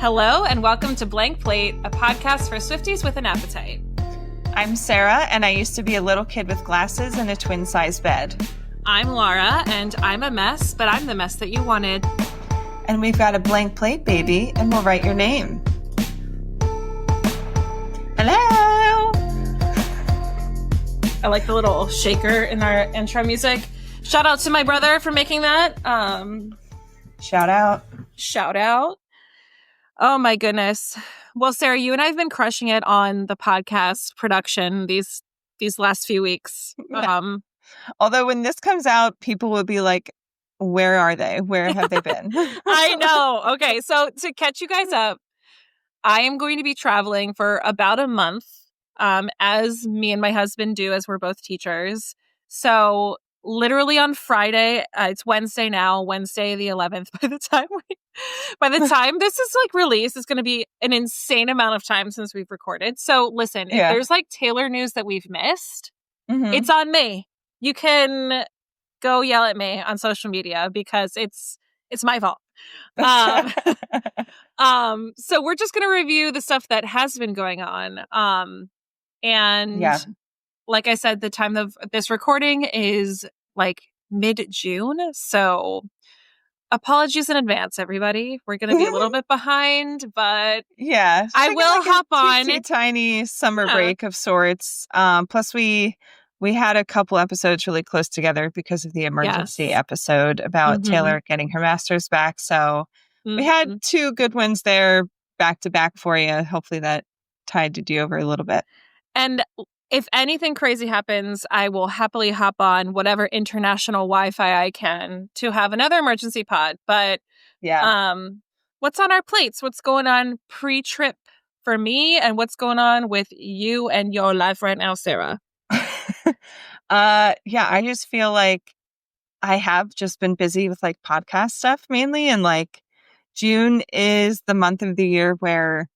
Hello and welcome to Blank Plate, a podcast for Swifties with an appetite. I'm Sarah, and I used to be a little kid with glasses and a twin-size bed. I'm Laura, and I'm a mess, but I'm the mess that you wanted. And we've got a blank plate, baby, and we'll write your name. Hello! I like the little shaker in our intro music. Shout out to my brother for making that. Shout out. Oh my goodness. Well, Sarah, you and I have been crushing it on the podcast production these last few weeks. Although when this comes out, people will be like, where are they? Where have they been? I know. Okay, so to catch you guys up, I am going to be traveling for about a month, as me and my husband do, as we're both teachers. So literally on Friday, it's Wednesday now, Wednesday the 11th. By the time this is like released, it's going to be an insane amount of time since we've recorded. So listen, if there's like Taylor news that we've missed, it's on me. You can go yell at me on social media because it's my fault. So we're just going to review the stuff that has been going on. Like I said, the time of this recording is like mid-June. So apologies in advance, everybody. We're going to be a little bit behind, but I will hop on. A tiny summer break of sorts. Plus we had a couple episodes really close together because of the emergency episode about Taylor getting her master's back. So we had two good ones there back to back for you. Hopefully that tided you over a little bit. And if anything crazy happens, I will happily hop on whatever international Wi-Fi I can to have another emergency pod. But what's on our plates? What's going on pre-trip for me? And what's going on with you and your life right now, Sarah? I just feel like I have just been busy with like podcast stuff mainly. And like June is the month of the year where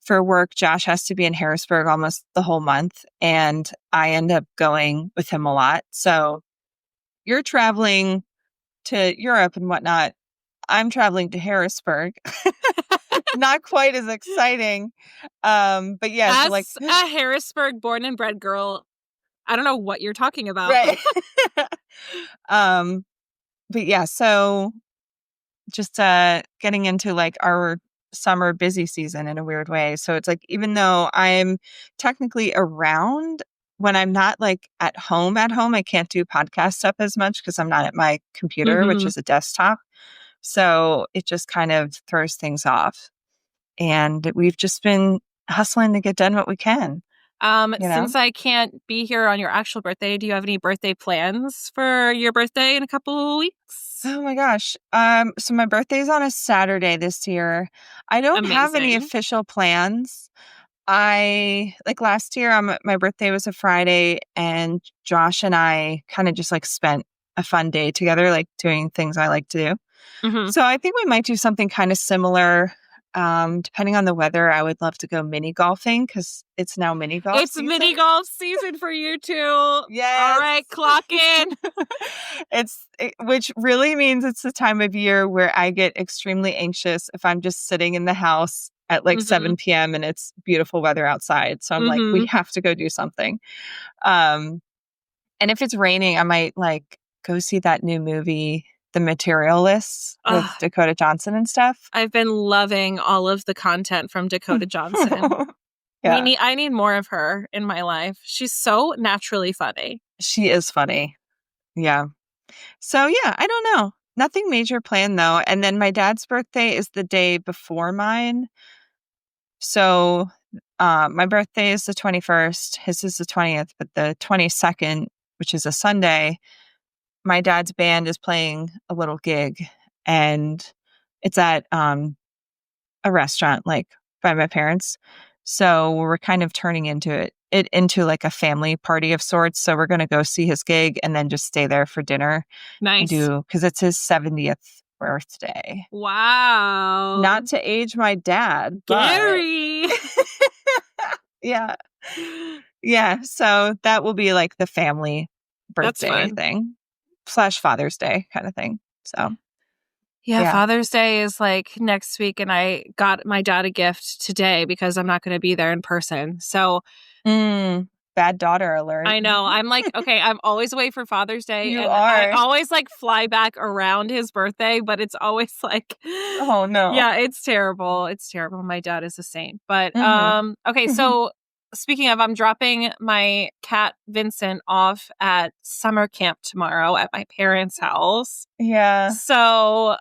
for work, Josh has to be in Harrisburg almost the whole month. And I end up going with him a lot. So you're traveling to Europe and whatnot. I'm traveling to Harrisburg. Not quite as exciting. But yeah. As a Harrisburg born and bred girl, I don't know what you're talking about. Right. But yeah, so just getting into like our summer busy season in a weird way. So it's like, even though I'm technically around, when I'm not like at home, I can't do podcast stuff as much because I'm not at my computer, which is a desktop. So it just kind of throws things off. And we've just been hustling to get done what we can. Since I can't be here on your actual birthday, do you have any birthday plans for your birthday in a couple of weeks? Oh my gosh. So my birthday's on a Saturday this year. I don't have any official plans. Like last year, my birthday was a Friday, and Josh and I kind of just like spent a fun day together, like doing things I like to do. So I think we might do something kind of similar. Depending on the weather, I would love to go mini golfing because it's now mini golf season. Mini golf season for you too. Yes. All right, clock in. Which really means it's the time of year where I get extremely anxious if I'm just sitting in the house at like 7 p.m. and it's beautiful weather outside. So I'm like, we have to go do something. And if it's raining, I might like go see that new movie, The Materialists, with Dakota Johnson and stuff. I've been loving all of the content from Dakota Johnson. I need more of her in my life. She's so naturally funny. She is funny. Yeah. So yeah, I don't know. Nothing major planned though. And then my dad's birthday is the day before mine. So my birthday is the 21st. His is the 20th. But the 22nd, which is a Sunday, my dad's band is playing a little gig, and it's at a restaurant like by my parents. So we're kind of turning it into like a family party of sorts. So we're going to go see his gig and then just stay there for dinner. Nice. Because it's his 70th birthday. Wow. Not to age my dad. Gary. Yeah. Yeah. So that will be like the family birthday thing / Father's Day kind of thing. So Yeah, Yeah. Father's Day is like next week, and I got my dad a gift today because I'm not going to be there in person. So Bad daughter alert. I know. I'm like, okay, I'm always away for Father's Day, You and I are. always like fly back around his birthday, but it's always like, Oh, no. yeah, it's terrible. It's terrible. My dad is a saint. But Mhm. okay, so speaking of, I'm dropping my cat Vincent off at summer camp tomorrow at my parents' house. Yeah. So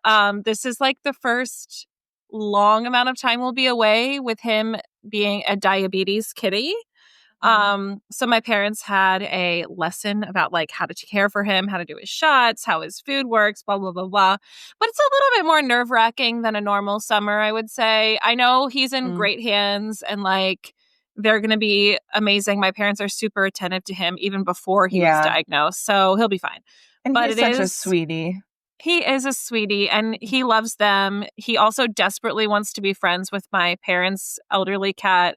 this is like the first long amount of time we'll be away with him being a diabetes kitty. So my parents had a lesson about like how to care for him, how to do his shots, how his food works, blah, blah, blah, blah. But it's a little bit more nerve wracking than a normal summer, I would say. I know he's in Mm. great hands and like they're going to be amazing. My parents are super attentive to him even before he was Yeah. diagnosed. So he'll be fine. And But he's such a sweetie. he is a sweetie and he loves them. He also desperately wants to be friends with my parents' elderly cat.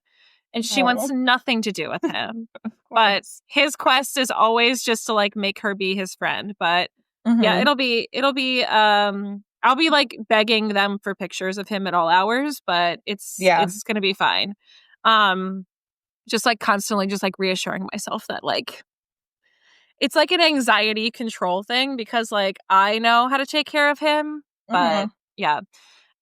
And she wants Oh, nothing to do with him. of But course. his quest is always just to like make her be his friend. But yeah, Mhm. I'll be like begging them for pictures of him at all hours, but Yeah. it's gonna be fine. Um just like constantly just like reassuring myself that like it's like an anxiety control thing because like I know how to take care of him. But Mhm. yeah.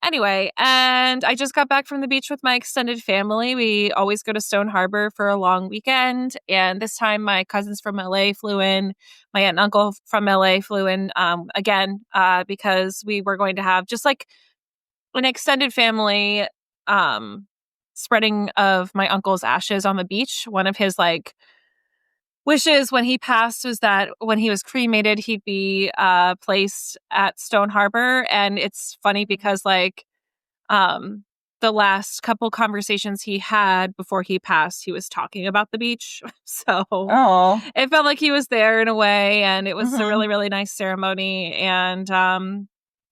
Anyway, and I just got back from the beach with my extended family. We always go to Stone Harbor for a long weekend. And this time, my cousins from LA flew in. My aunt and uncle from LA flew in again because we were going to have just like an extended family spreading of my uncle's ashes on the beach. One of his like wishes when he passed was that when he was cremated, he'd be placed at Stone Harbor. And it's funny because like um, the last couple conversations he had before he passed, he was talking about the beach. So Oh. it felt like he was there in a way, and it was a Mhm. really, really nice ceremony. And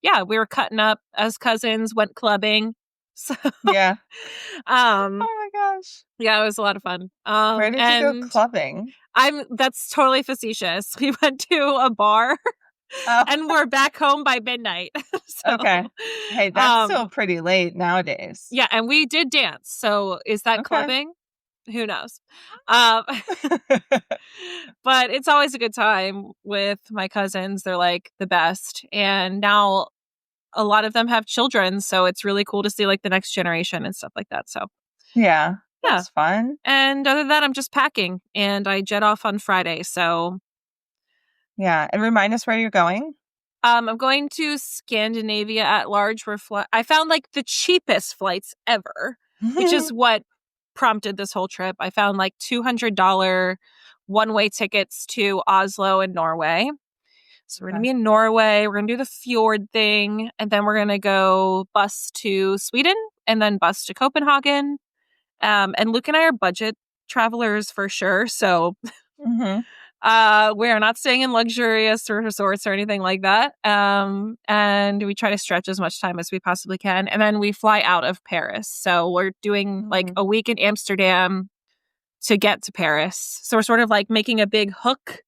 yeah, we were cutting up as cousins, went clubbing. So Yeah. um, Oh my gosh. yeah, it was a lot of fun. Where did you go And clubbing? that's totally facetious. We went to a bar Oh, and we're back home by midnight. So okay. Hey, that's um still pretty late nowadays. yeah, and we did dance. So is that Okay. clubbing? Who knows? Um, but it's always a good time with my cousins. They're like the best. And now a lot of them have children. So it's really cool to see like the next generation and stuff like that. So Yeah, yeah. that's fun. And other than that, I'm just packing and I jet off on Friday. So Yeah, and remind us where you're going. I'm going to Scandinavia at large. I found like the cheapest flights ever, which is what prompted this whole trip. I found like $200 one-way tickets to Oslo in Norway. So we're going to be in Norway. We're going to do the fjord thing. And then we're going to go bus to Sweden and then bus to Copenhagen. And Luke and I are budget travelers for sure. So Mhm. we're not staying in luxurious resorts or anything like that. And we try to stretch as much time as we possibly can. And then we fly out of Paris. So we're doing like a week in Amsterdam to get to Paris. So we're sort of like making a big hook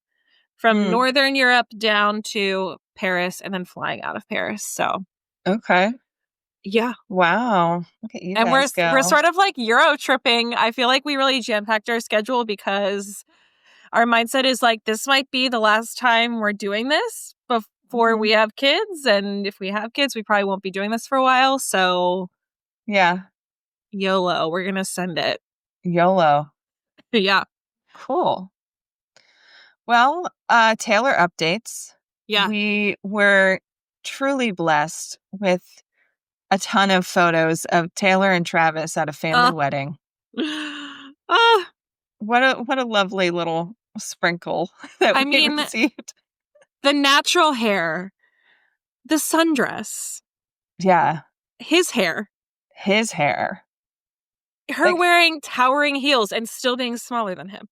from Mm. Northern Europe down to Paris and then flying out of Paris. So Okay. yeah. Wow. Look at you And guys we're go. sort of like Euro tripping. I feel like we really jam-packed our schedule because our mindset is like, this might be the last time we're doing this before Mhm. we have kids. And if we have kids, we probably won't be doing this for a while. So Yeah. YOLO, we're going to send it. YOLO. Yeah. Cool. Well, Taylor updates. Yeah. We were truly blessed with a ton of photos of Taylor and Travis at a family Uh, wedding. uh, What a lovely little sprinkle that I we mean, received. the natural hair, the sundress, Yeah, his hair, his hair. her Like wearing towering heels and still being smaller than him.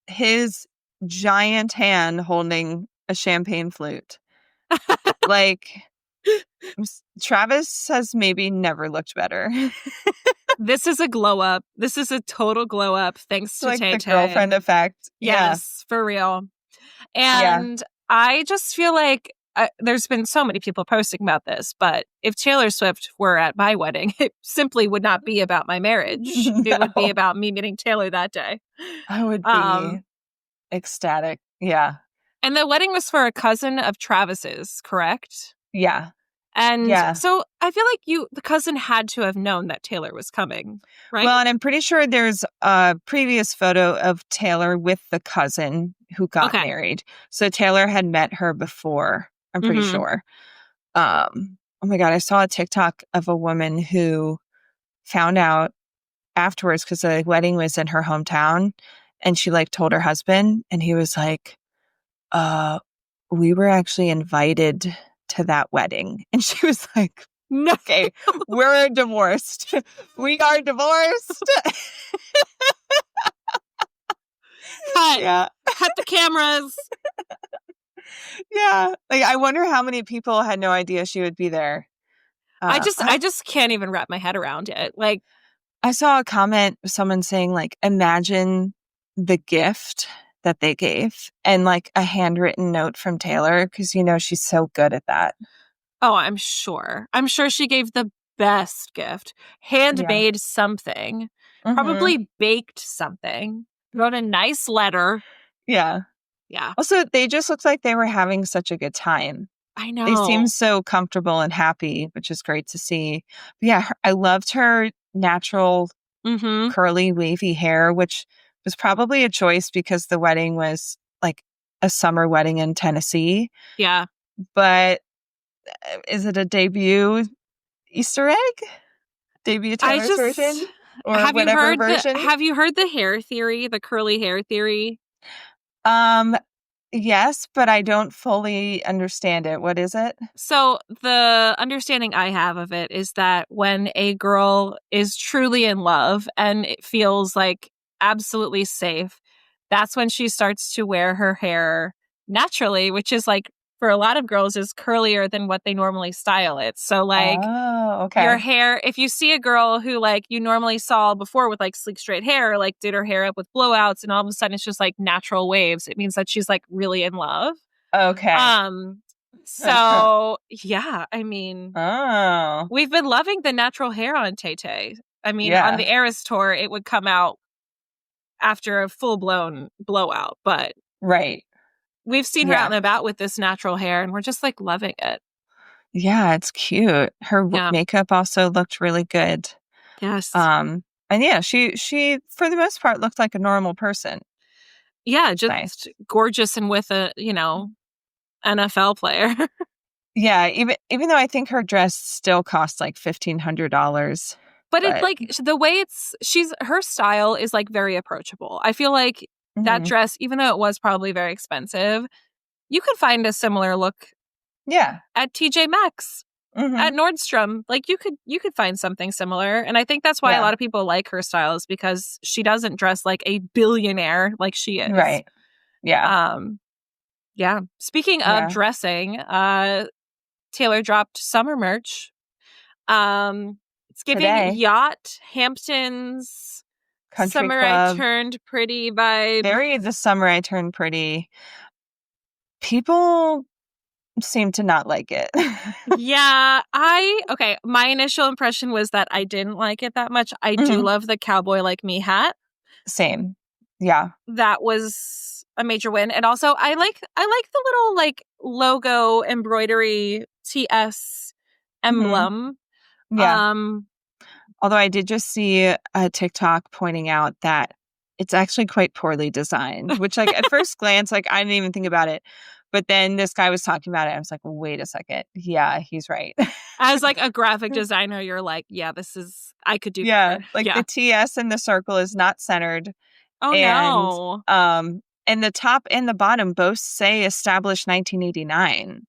his giant hand holding a champagne flute. Like Travis has maybe never looked better. This is a glow up. This is a total glow up thanks It's to like Tay the Tay. girlfriend effect. Yeah. Yes, for real. Yeah. And I just feel like there's been so many people posting about this, but if Taylor Swift were at my wedding, it simply would not be about my marriage. It would be No. about me meeting Taylor that day. I would Um, be ecstatic. Yeah. and the wedding was for a cousin of Travis's, correct? Yeah. And Yeah. so I feel like the cousin had to have known that Taylor was coming, right? Well, and I'm pretty sure there's a previous photo of Taylor with the cousin who got Okay. married. So Taylor had met her before, I'm pretty Mhm. sure. Oh my God, I saw a TikTok of a woman who found out afterwards because the wedding was in her hometown, and she like told her husband, and he was like, we were actually invited to that wedding. And she was like, No. okay, we're divorced. We are divorced. Cut. Yeah. Cut the cameras. Yeah. Like, I wonder how many people had no idea she would be there. I just can't even wrap my head around it. Like, I saw a comment, someone saying, like, imagine the gift that they gave and like a handwritten note from Taylor, because, you know, she's so good at that. oh, I'm sure. I'm sure she gave the best gift. Handmade something. Mhm. Probably baked something. Wrote a nice letter. Yeah. Yeah. Also, they just looked like they were having such a good time. I know. They seem so comfortable and happy, which is great to see. But yeah, I loved her natural Mm-hmm. curly, wavy hair, which was probably a choice because the wedding was like a summer wedding in Tennessee. Yeah. But is it a debut Easter egg? Debut Taylor's version? Or whatever version? Have you heard the hair theory, the curly hair theory? Yes, but I don't fully understand it. What is it? So the understanding I have of it is that when a girl is truly in love and it feels like absolutely safe, that's when she starts to wear her hair naturally, which is like for a lot of girls is curlier than what they normally style it. So like Oh, your okay. hair, if you see a girl who like you normally saw before with like sleek straight hair, like did her hair up with blowouts and all of a sudden it's just like natural waves, it means that she's like really in love. Okay. So yeah, I mean, Oh, we've been loving the natural hair on Tay Tay. I mean, on the yeah. Eras tour, it would come out after a full blown blowout, but Right. we've seen her out Yeah. and about with this natural hair, and we're just like loving it. Yeah, it's cute. Her Yeah. makeup also looked really good. Yes. And yeah, she for the most part looked like a normal person. Yeah, It's just nice. gorgeous and with a NFL player. Yeah, even though I think her dress still costs like $1,500. But it's But like the way her style is like very approachable. I feel like that mhm. dress, even though it was probably very expensive, you could find a similar look Yeah. at TJ Maxx, Mhm. at Nordstrom. Like you could find something similar. And I think that's why a Yeah. lot of people like her styles, because she doesn't dress like a billionaire like she is. Right. Yeah. Yeah. Speaking of Yeah. dressing, Taylor dropped summer merch. It's giving Today, yacht, Hamptons, country summer I club. turned pretty vibe. Very the summer I turned pretty. People seem to not like it. Yeah, okay, my initial impression was that I didn't like it that much. I do Mhm. love the cowboy like me hat. Same. Yeah. That was a major win. And also I like the little like logo embroidery TS Mhm. emblem. Yeah. Um Although I did just see a TikTok pointing out that it's actually quite poorly designed, which, like, at first glance, like, I didn't even think about it. But then this guy was talking about it. I was like, wait a second. Yeah, he's right. as like a graphic designer, you're like, yeah, I could do Yeah. better. Like Yeah. the TS in the circle is not centered. Oh And no. and the top and the bottom both say established 1989.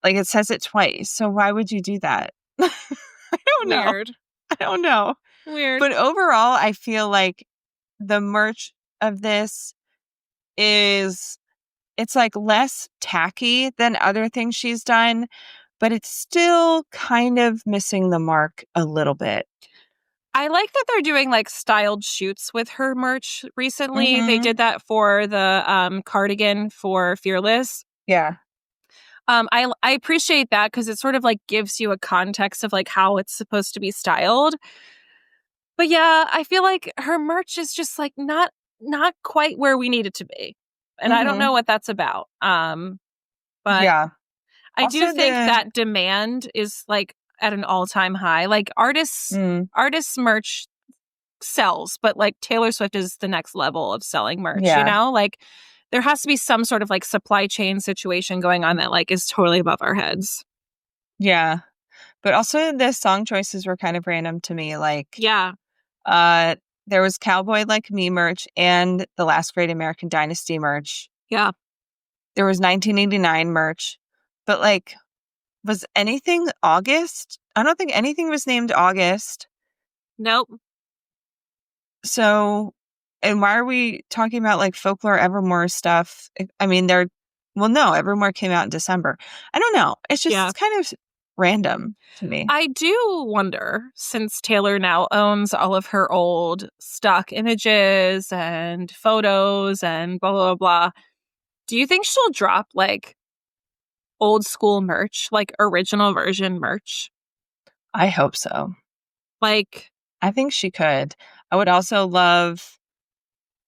Like it says it twice. So why would you do that? I don't know. Weird. I don't know. Weird. But overall, I feel like the merch of this it's like less tacky than other things she's done, but it's still kind of missing the mark a little bit. I like that they're doing like styled shoots with her merch recently. They Mhm. did that for the cardigan for Fearless. Yeah. I appreciate that because it sort of like gives you a context of like how it's supposed to be styled. But yeah, I feel like her merch is just like not quite where we need it to be. And I don't know what that's about. But Yeah. I do Also think that demand is like at an all-time high. Like artists merch sells, but like Taylor Swift is the next level of selling merch, you know? Like there has to be some sort of like supply chain situation going on that like is totally above our heads. Yeah. But also the song choices were kind of random to me. Like, Yeah. there was Cowboy Like Me merch and the Last Great American Dynasty merch. Yeah. There was 1989 merch. But like, was anything August? I don't think anything was named August. Nope. So, and why are we talking about like Folklore Evermore stuff? I mean, no, Evermore came out in December. I don't know. It's just kind of random to me. I do wonder, since Taylor now owns all of her old stock images and photos and blah, blah, blah, do you think she'll drop like old school merch, like original version merch? I hope so. Like, I think she could. I would also love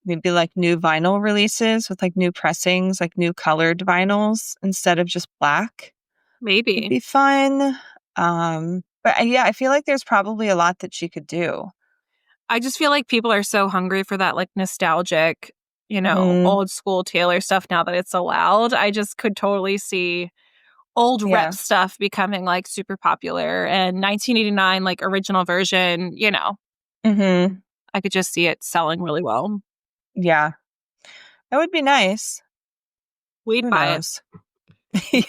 maybe like new vinyl releases with like new pressings, like new colored vinyls instead of just black. maybe. It'd be fun. But yeah, I feel like there's probably a lot that she could do. I just feel like people are so hungry for that like nostalgic, you know, old school Taylor stuff now that it's allowed. I just could totally see old rep stuff becoming like super popular, and 1989 like original version, you know. I could just see it selling really well. Yeah. That would be nice. We'd Who buy knows? Yeah.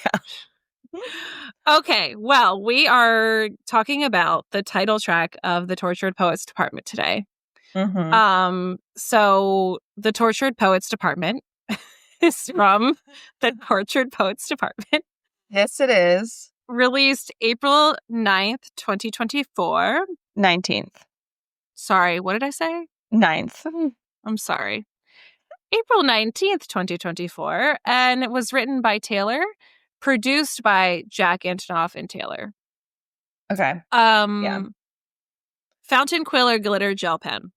Okay, well, we are talking about the title track of the Tortured Poets Department today. So the Tortured Poets Department is from the Tortured Poets Department. Yes, it is. Released April 9th, 2024. 19th. Sorry, what did I say? 9th. I'm sorry. April 19th, 2024. And it was written by Taylor, produced by Jack Antonoff and Taylor. Okay. Fountain quill or glitter gel pen?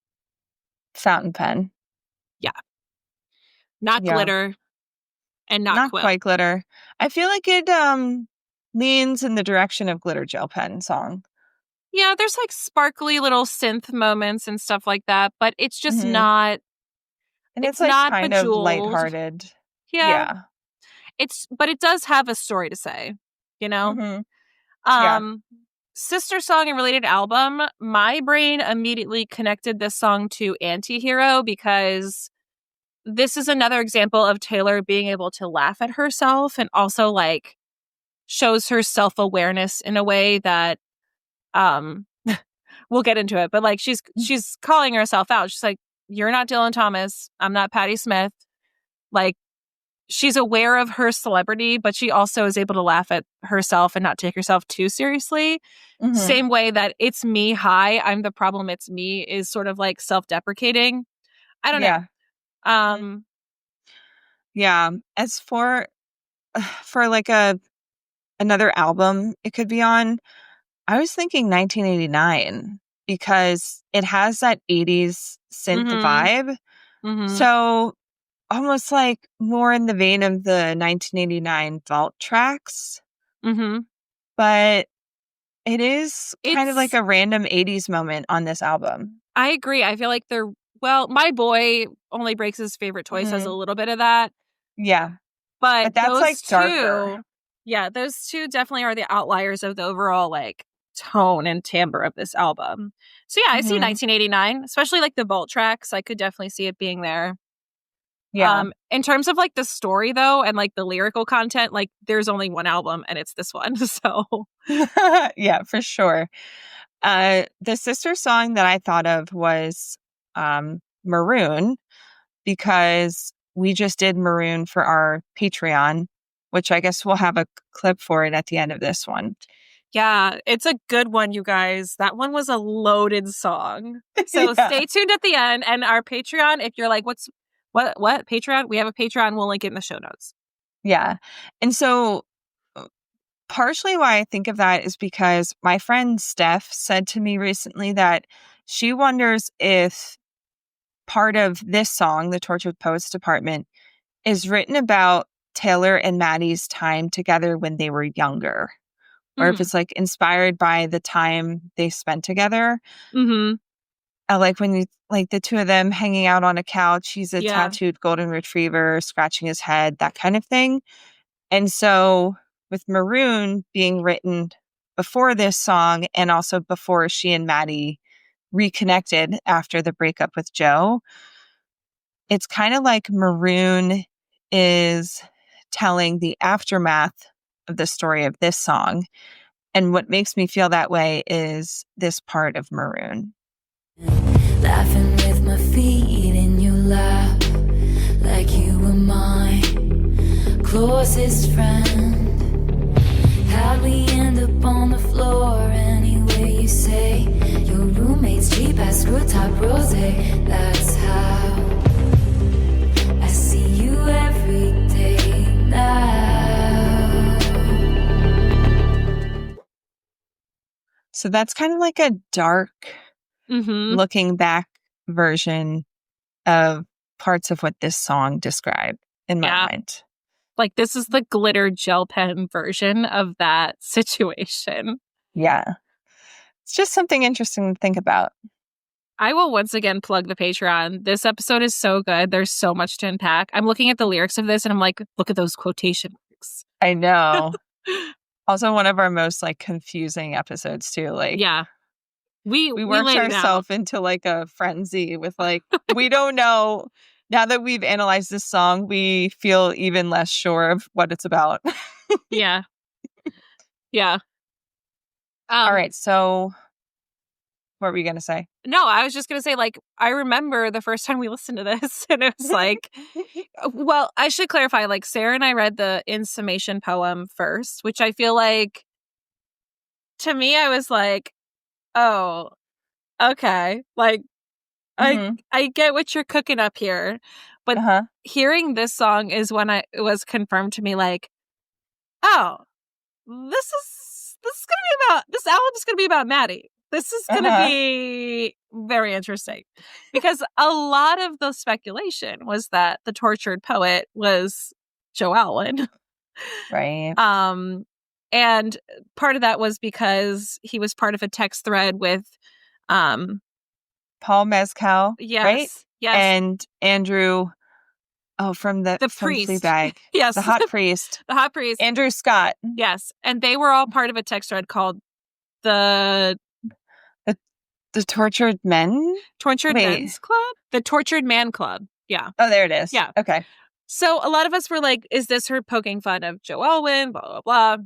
Fountain pen. Yeah. Not glitter and not quill. Quite glitter. I feel like it leans in the direction of glitter gel pen song. Yeah, there's like sparkly little synth moments and stuff like that, but it's just not. And it's like not kind of lighthearted. Yeah. But it does have a story to say, you know? Sister song and related album, my brain immediately connected this song to Antihero because this is another example of Taylor being able to laugh at herself and also like shows her self-awareness in a way that we'll get into it, but like she's calling herself out. She's like, you're not Dylan Thomas, I'm not Patti Smith. Like, she's aware of her celebrity, but she also is able to laugh at herself and not take herself too seriously. Same way that It's Me, Hi, I'm the Problem, It's Me is sort of like self-deprecating. I don't know. Yeah. As for like another album it could be on, I was thinking 1989 because it has that 80s synth vibe. So almost like more in the vein of the 1989 vault tracks. But it is kind of like a random 80s moment on this album. I agree. I feel like My Boy Only Breaks His Favorite Toys has a little bit of that. Yeah. But that's those like two, those two definitely are the outliers of the overall like tone and timbre of this album. So yeah, I see 1989, especially like the vault tracks. I could definitely see it being there. Yeah. In terms of like the story though, and like the lyrical content, like there's only one album and it's this one. So yeah, for sure. The sister song that I thought of was Maroon, because we just did Maroon for our Patreon, which I guess we'll have a clip for it at the end of this one. Yeah, it's a good one, you guys. That one was a loaded song. So stay tuned at the end. And our Patreon, if you're like, what Patreon? We have a Patreon. We'll link it in the show notes. Yeah. And so partially why I think of that is because my friend Steph said to me recently that she wonders if part of this song, The Tortured Poets Department, is written about Taylor and Matty's time together when they were younger, or if it's like inspired by the time they spent together. Mm-hmm. Like when you like the two of them hanging out on a couch, he's a Yeah. tattooed golden retriever scratching his head, that kind of thing. And so with Maroon being written before this song and also before she and Matty reconnected after the breakup with Joe, it's kind of like Maroon is telling the aftermath of the story of this song. And what makes me feel that way is this part of Maroon. Laughing with my feet in your lap, like you were my closest friend. How'd we end up on the floor anyway? You say your roommate's cheap ass screw top rosé. That's how I see you every day now. So that's kind of like a dark looking back version of parts of what this song described in my mind. Like, this is the glitter gel pen version of that situation. Yeah. It's just something interesting to think about. I will once again plug the Patreon. This episode is so good. There's so much to unpack. I'm looking at the lyrics of this and I'm like, look at those quotation marks. I know. Also one of our most like confusing episodes too. Like, yeah. We worked ourselves into like a frenzy with like, we don't know. Now that we've analyzed this song, we feel even less sure of what it's about. Yeah. Yeah. All right. So what were we going to say? No, I was just going to say, like, I remember the first time we listened to this and it was like, well, I should clarify, like, Sarah and I read the In Summation poem first, which I feel like, to me, I was like, oh, okay. Like, I get what you're cooking up here. But hearing this song is when it was confirmed to me, like, oh, this album is gonna be about Matty. This is gonna be very interesting. Because a lot of the speculation was that the tortured poet was Joe Alwyn. Right. And part of that was because he was part of a text thread with Paul Mescal, yes, right? Yes. And Andrew, from priest. Fleabag. Yes. The hot priest. The hot priest. Andrew Scott. Yes. And they were all part of a text thread called the Tortured Men? Tortured Men's Club? The Tortured Man Club. Yeah. Oh, there it is. Yeah. Okay. So a lot of us were like, is this her poking fun of Joe Alwyn? Blah, blah, blah.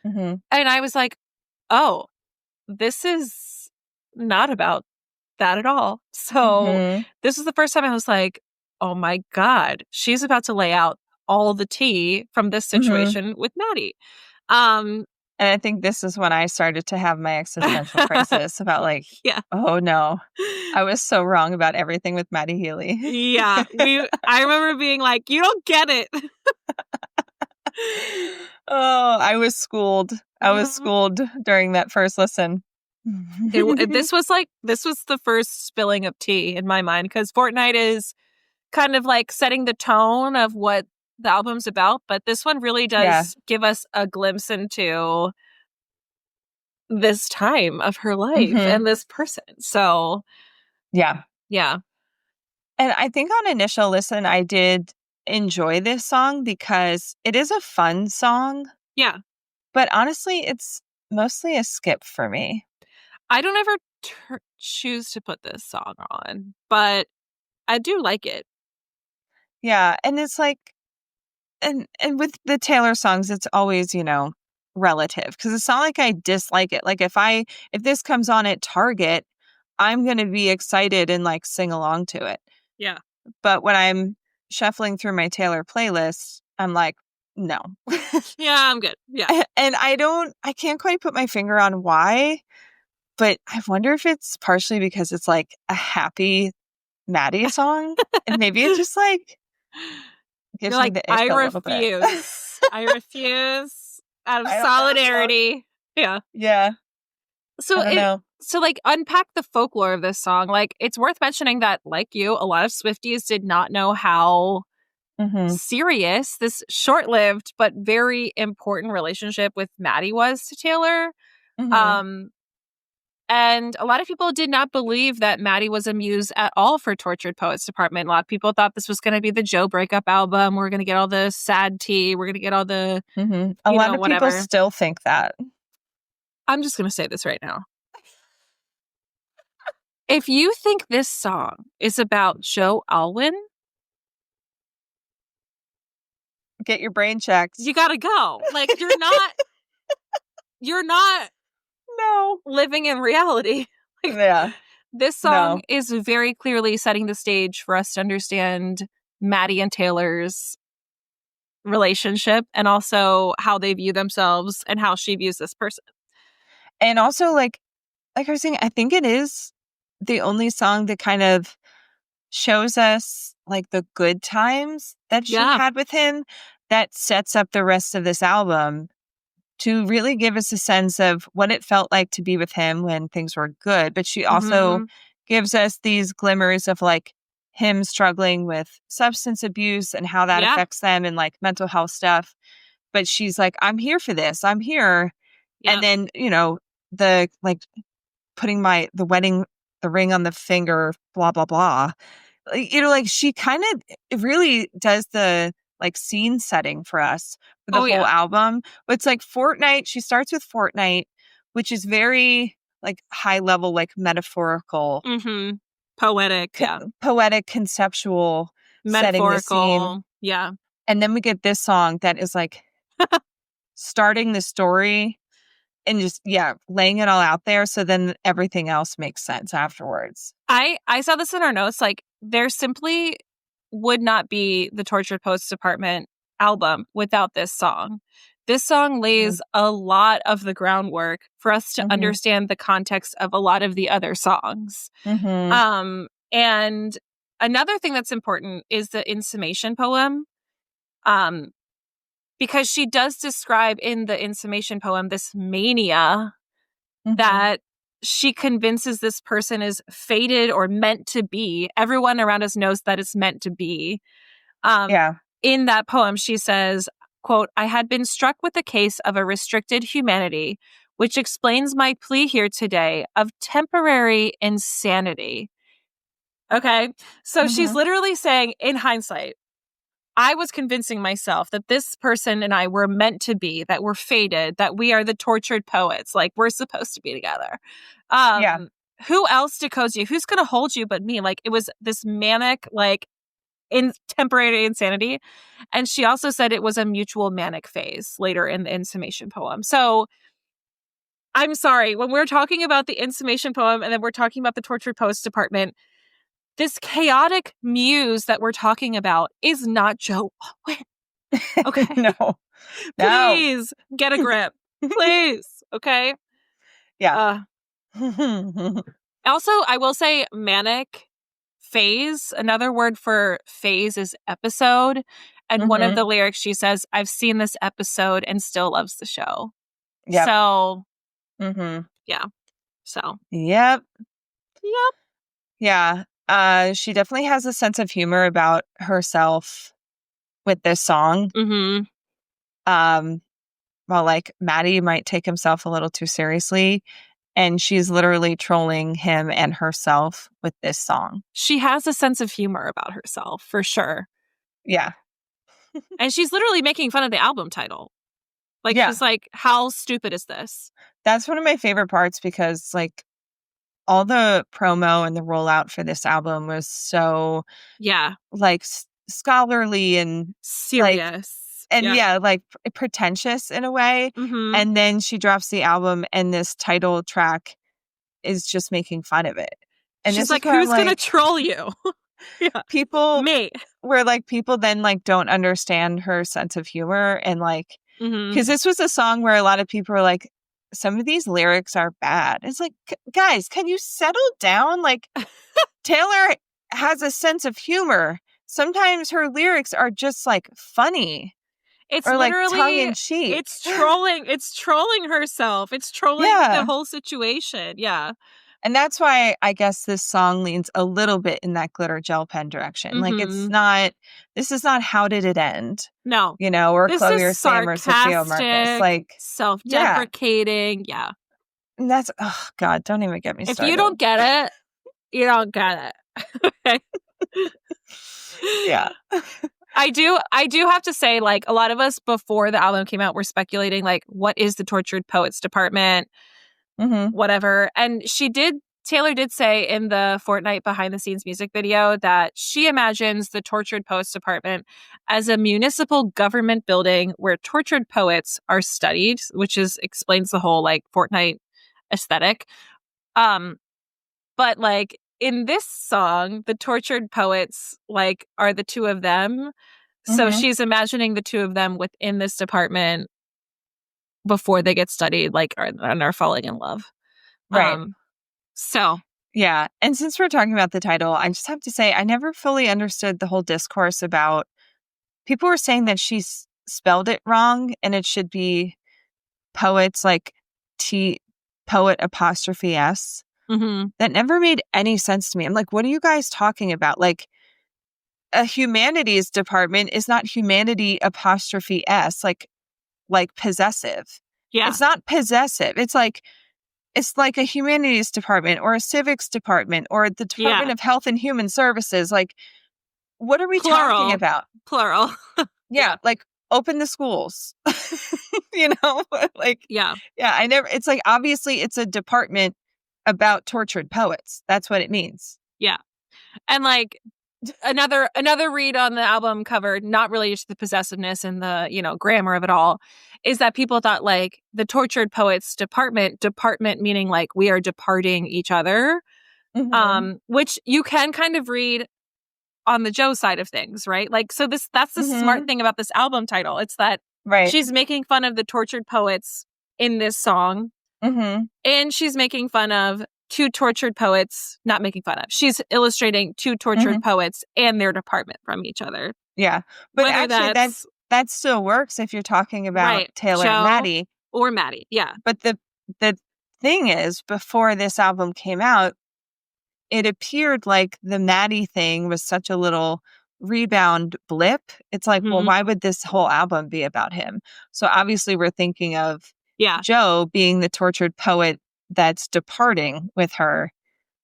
And I was like, oh, this is not about that at all. So this is the first time I was like, oh my God, she's about to lay out all the tea from this situation with Matty. And I think this is when I started to have my existential crisis about like, oh no, I was so wrong about everything with Matty Healy. Yeah. I remember being like, you don't get it. Oh, I was schooled. I was schooled during that first listen. This was the first spilling of tea in my mind, because Fortnite is kind of like setting the tone of what the album's about, but this one really does give us a glimpse into this time of her life and this person. So yeah. And I think on initial listen, I did enjoy this song because it is a fun song. Yeah. But honestly, it's mostly a skip for me. I don't ever choose to put this song on, but I do like it. Yeah. And it's like, and with the Taylor songs, it's always, relative, because it's not like I dislike it. Like if this comes on at Target, I'm going to be excited and like sing along to it. Yeah. But when I'm shuffling through my Taylor playlist, I'm like, no. Yeah, I'm good. Yeah. And I can't quite put my finger on why, but I wonder if it's partially because it's like a happy Matty song. And maybe it's just like gives me the ick a little bit. I refuse. out of I don't know. solidarity. Yeah. Yeah. So I don't know. So like unpack the folklore of this song. Like it's worth mentioning that, like you, a lot of Swifties did not know how Mm-hmm. serious this short-lived but very important relationship with Matty was to Taylor. Mm-hmm. And a lot of people did not believe that Matty was a muse at all for Tortured Poets Department. A lot of people thought this was going to be the Joe breakup album. We're going to get all the sad tea. We're going to get all the, Mm-hmm. A lot of whatever. people still think that. I'm just going to say this right now. If you think this song is about Joe Alwyn, Get your brain checked. you got to go. Like you're not No. living in reality. Like, Yeah. this song is very clearly setting the stage for us to understand Matty and Taylor's relationship and also how they view themselves and how she views this person. And also, like I was saying, I think it is the only song that kind of shows us like the good times that she had with him that sets up the rest of this album to really give us a sense of what it felt like to be with him when things were good. But she also gives us these glimmers of like him struggling with substance abuse and how that affects them and like mental health stuff. But she's like, I'm here for this. I'm here. Yep. And then, the like putting the ring on the finger, blah, blah, blah. Like she kind of, it really does the like scene setting for us for the whole album. But it's like Fortnite. She starts with Fortnite, which is very like high level, like metaphorical, poetic, poetic, conceptual, setting the scene. Yeah. And then we get this song that is like starting the story and just laying it all out there. So then everything else makes sense afterwards. I saw this in our notes. Like there simply would not be the Tortured Poets Department album without this song. This song lays a lot of the groundwork for us to understand the context of a lot of the other songs. And another thing that's important is the in summation poem. Because she does describe in the in summation poem this mania that she convinces this person is fated or meant to be. Everyone around us knows that it's meant to be. In that poem, she says, quote, I had been struck with the case of a restricted humanity, which explains my plea here today of temporary insanity. Okay. So she's literally saying, in hindsight, I was convincing myself that this person and I were meant to be, that we're fated, that we are the tortured poets, like we're supposed to be together. Who else decodes you? Who's going to hold you but me? Like it was this manic, like in temporary insanity. And she also said it was a mutual manic phase later in the in summation poem. So I'm sorry, when we're talking about the in summation poem and then we're talking about the Tortured Poets Department, this chaotic muse that we're talking about is not Joe Alwyn. Okay. No. Please get a grip. Please. Okay. Yeah. Also, I will say manic phase. Another word for phase is episode. And one of the lyrics, she says, I've seen this episode and still loves the show. Yep. So, yeah. So. Yep. Yeah. She definitely has a sense of humor about herself with this song. While like Matty might take himself a little too seriously, and she's literally trolling him and herself with this song. She has a sense of humor about herself, for sure. Yeah. And she's literally making fun of the album title. Like, she's like, how stupid is this? That's one of my favorite parts because like all the promo and the rollout for this album was so like scholarly and serious like pretentious in a way. And then she drops the album and this title track is just making fun of it. And she's like, who's gonna troll you? People me where like people then like don't understand her sense of humor and like because this was a song where a lot of people were like, some of these lyrics are bad. It's like, guys, can you settle down? Like, Taylor has a sense of humor. Sometimes her lyrics are just like funny. It's or like literally tongue in cheek. It's trolling herself. It's trolling the whole situation. Yeah. And that's why I guess this song leans a little bit in that glitter gel pen direction. Like this is not How Did It End? No. Or This Chloe or is Sam or Sophia Marcus. sarcastic, Like self-deprecating. Yeah. And that's, oh God, don't even get me started. If you don't get it, you don't get it. Okay. Yeah. I do have to say, like, a lot of us before the album came out were speculating, like, what is the Tortured Poets Department? Whatever. And Taylor did say in the Fortnite behind the scenes music video that she imagines the Tortured Poets Department as a municipal government building where tortured poets are studied, which explains the whole like Fortnite aesthetic. But like in this song, the tortured poets like are the two of them. So she's imagining the two of them within this department before they get studied, like and are falling in love. Right. So yeah. And since we're talking about the title, I just have to say I never fully understood the whole discourse about people were saying that she spelled it wrong and it should be poets like poet apostrophe S. That never made any sense to me. I'm like, what are you guys talking about? Like a humanities department is not humanity apostrophe S, like possessive. Yeah. It's not possessive. It's like a humanities department or a civics department or the Department of Health and Human Services. Like, what are we talking about? Plural. Yeah. Like open the schools, like, yeah, it's like, obviously it's a department about tortured poets. That's what it means. Yeah. And like another read on the album cover, not related to the possessiveness and the, grammar of it all, is that people thought like the Tortured Poets department meaning like we are departing each other, which you can kind of read on the Joe side of things, right? Like, so that's the smart thing about this album title. It's that she's making fun of the tortured poets in this song, and she's making fun of two tortured poets, not making fun of. She's illustrating two tortured poets and their department from each other. Yeah. But whether actually that still works if you're talking about Taylor Joe and Matty. Or Matty, yeah. But the thing is, before this album came out, it appeared like the Matty thing was such a little rebound blip. It's like, well, why would this whole album be about him? So obviously we're thinking of Joe being the tortured poet that's departing with her.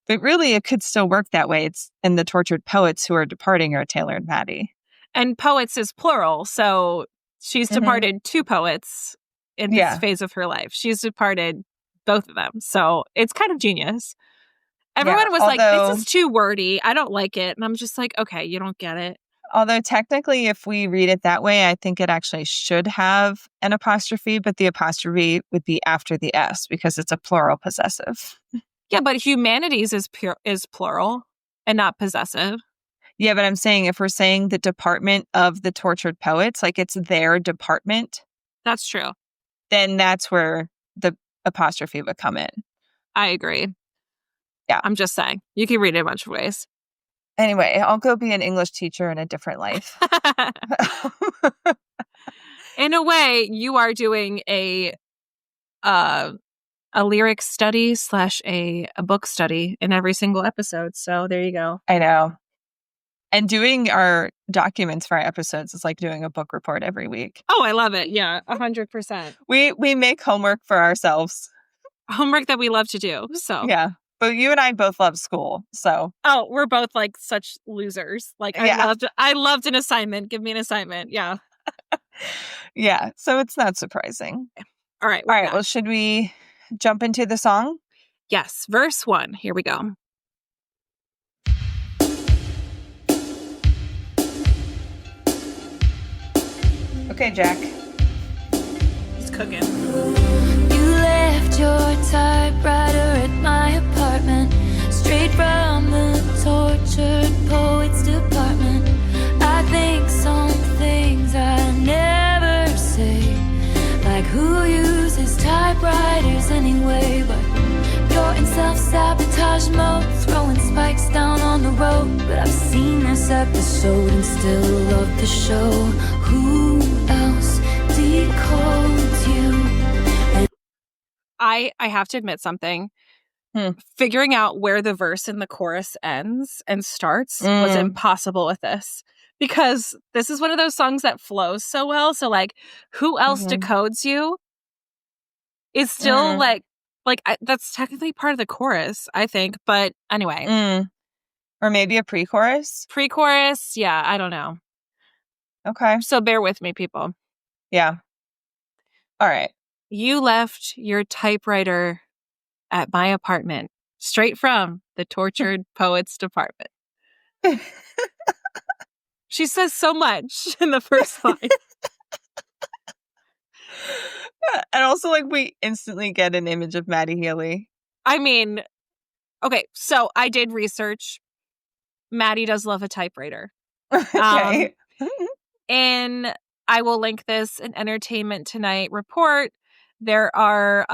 But really, it could still work that way. And the tortured poets who are departing are Taylor and Matty. And poets is plural. So she's departed two poets in this phase of her life. She's departed both of them. So it's kind of genius. Everyone was like, this is too wordy. I don't like it. And I'm just like, okay, you don't get it. Although technically, if we read it that way, I think it actually should have an apostrophe, but the apostrophe would be after the S because it's a plural possessive. Yeah, but humanities is plural and not possessive. Yeah, but I'm saying if we're saying the department of the tortured poets, like it's their department. That's true. Then that's where the apostrophe would come in. I agree. Yeah. I'm just saying. You can read it a bunch of ways. Anyway, I'll go be an English teacher in a different life. In a way, you are doing a lyric study / a book study in every single episode. So there you go. I know. And doing our documents for our episodes is like doing a book report every week. Oh, I love it. Yeah, 100%. We make homework for ourselves. Homework that we love to do. So yeah. But you and I both love school, so. Oh, we're both like such losers. Like I loved an assignment. Give me an assignment. Yeah. Yeah. So it's not surprising. All right. All right. Well, should we jump into the song? Yes. Verse 1. Here we go. Okay, Jack. He's cooking. You left your typewriter at my apartment, straight from the tortured poets department. I think some things I never say, like who uses typewriters anyway, but you're in self-sabotage mode, throwing spikes down on the road. But I've seen this episode and still love the show. Who else she calls you. I have to admit something. Hmm. Figuring out where the verse in the chorus ends and starts was impossible with this. Because this is one of those songs that flows so well. So, like, who else decodes you is still that's technically part of the chorus, I think. But anyway. Or maybe a pre-chorus? Pre-chorus, yeah, I don't know. Okay. So bear with me, people. Yeah. All right. You left your typewriter at my apartment, straight from the tortured poets department. She says so much in the first line. And also, like, we instantly get an image of Matty Healy. I mean, okay, so I did research. Matty does love a typewriter. Okay. And I will link this in Entertainment Tonight report. There are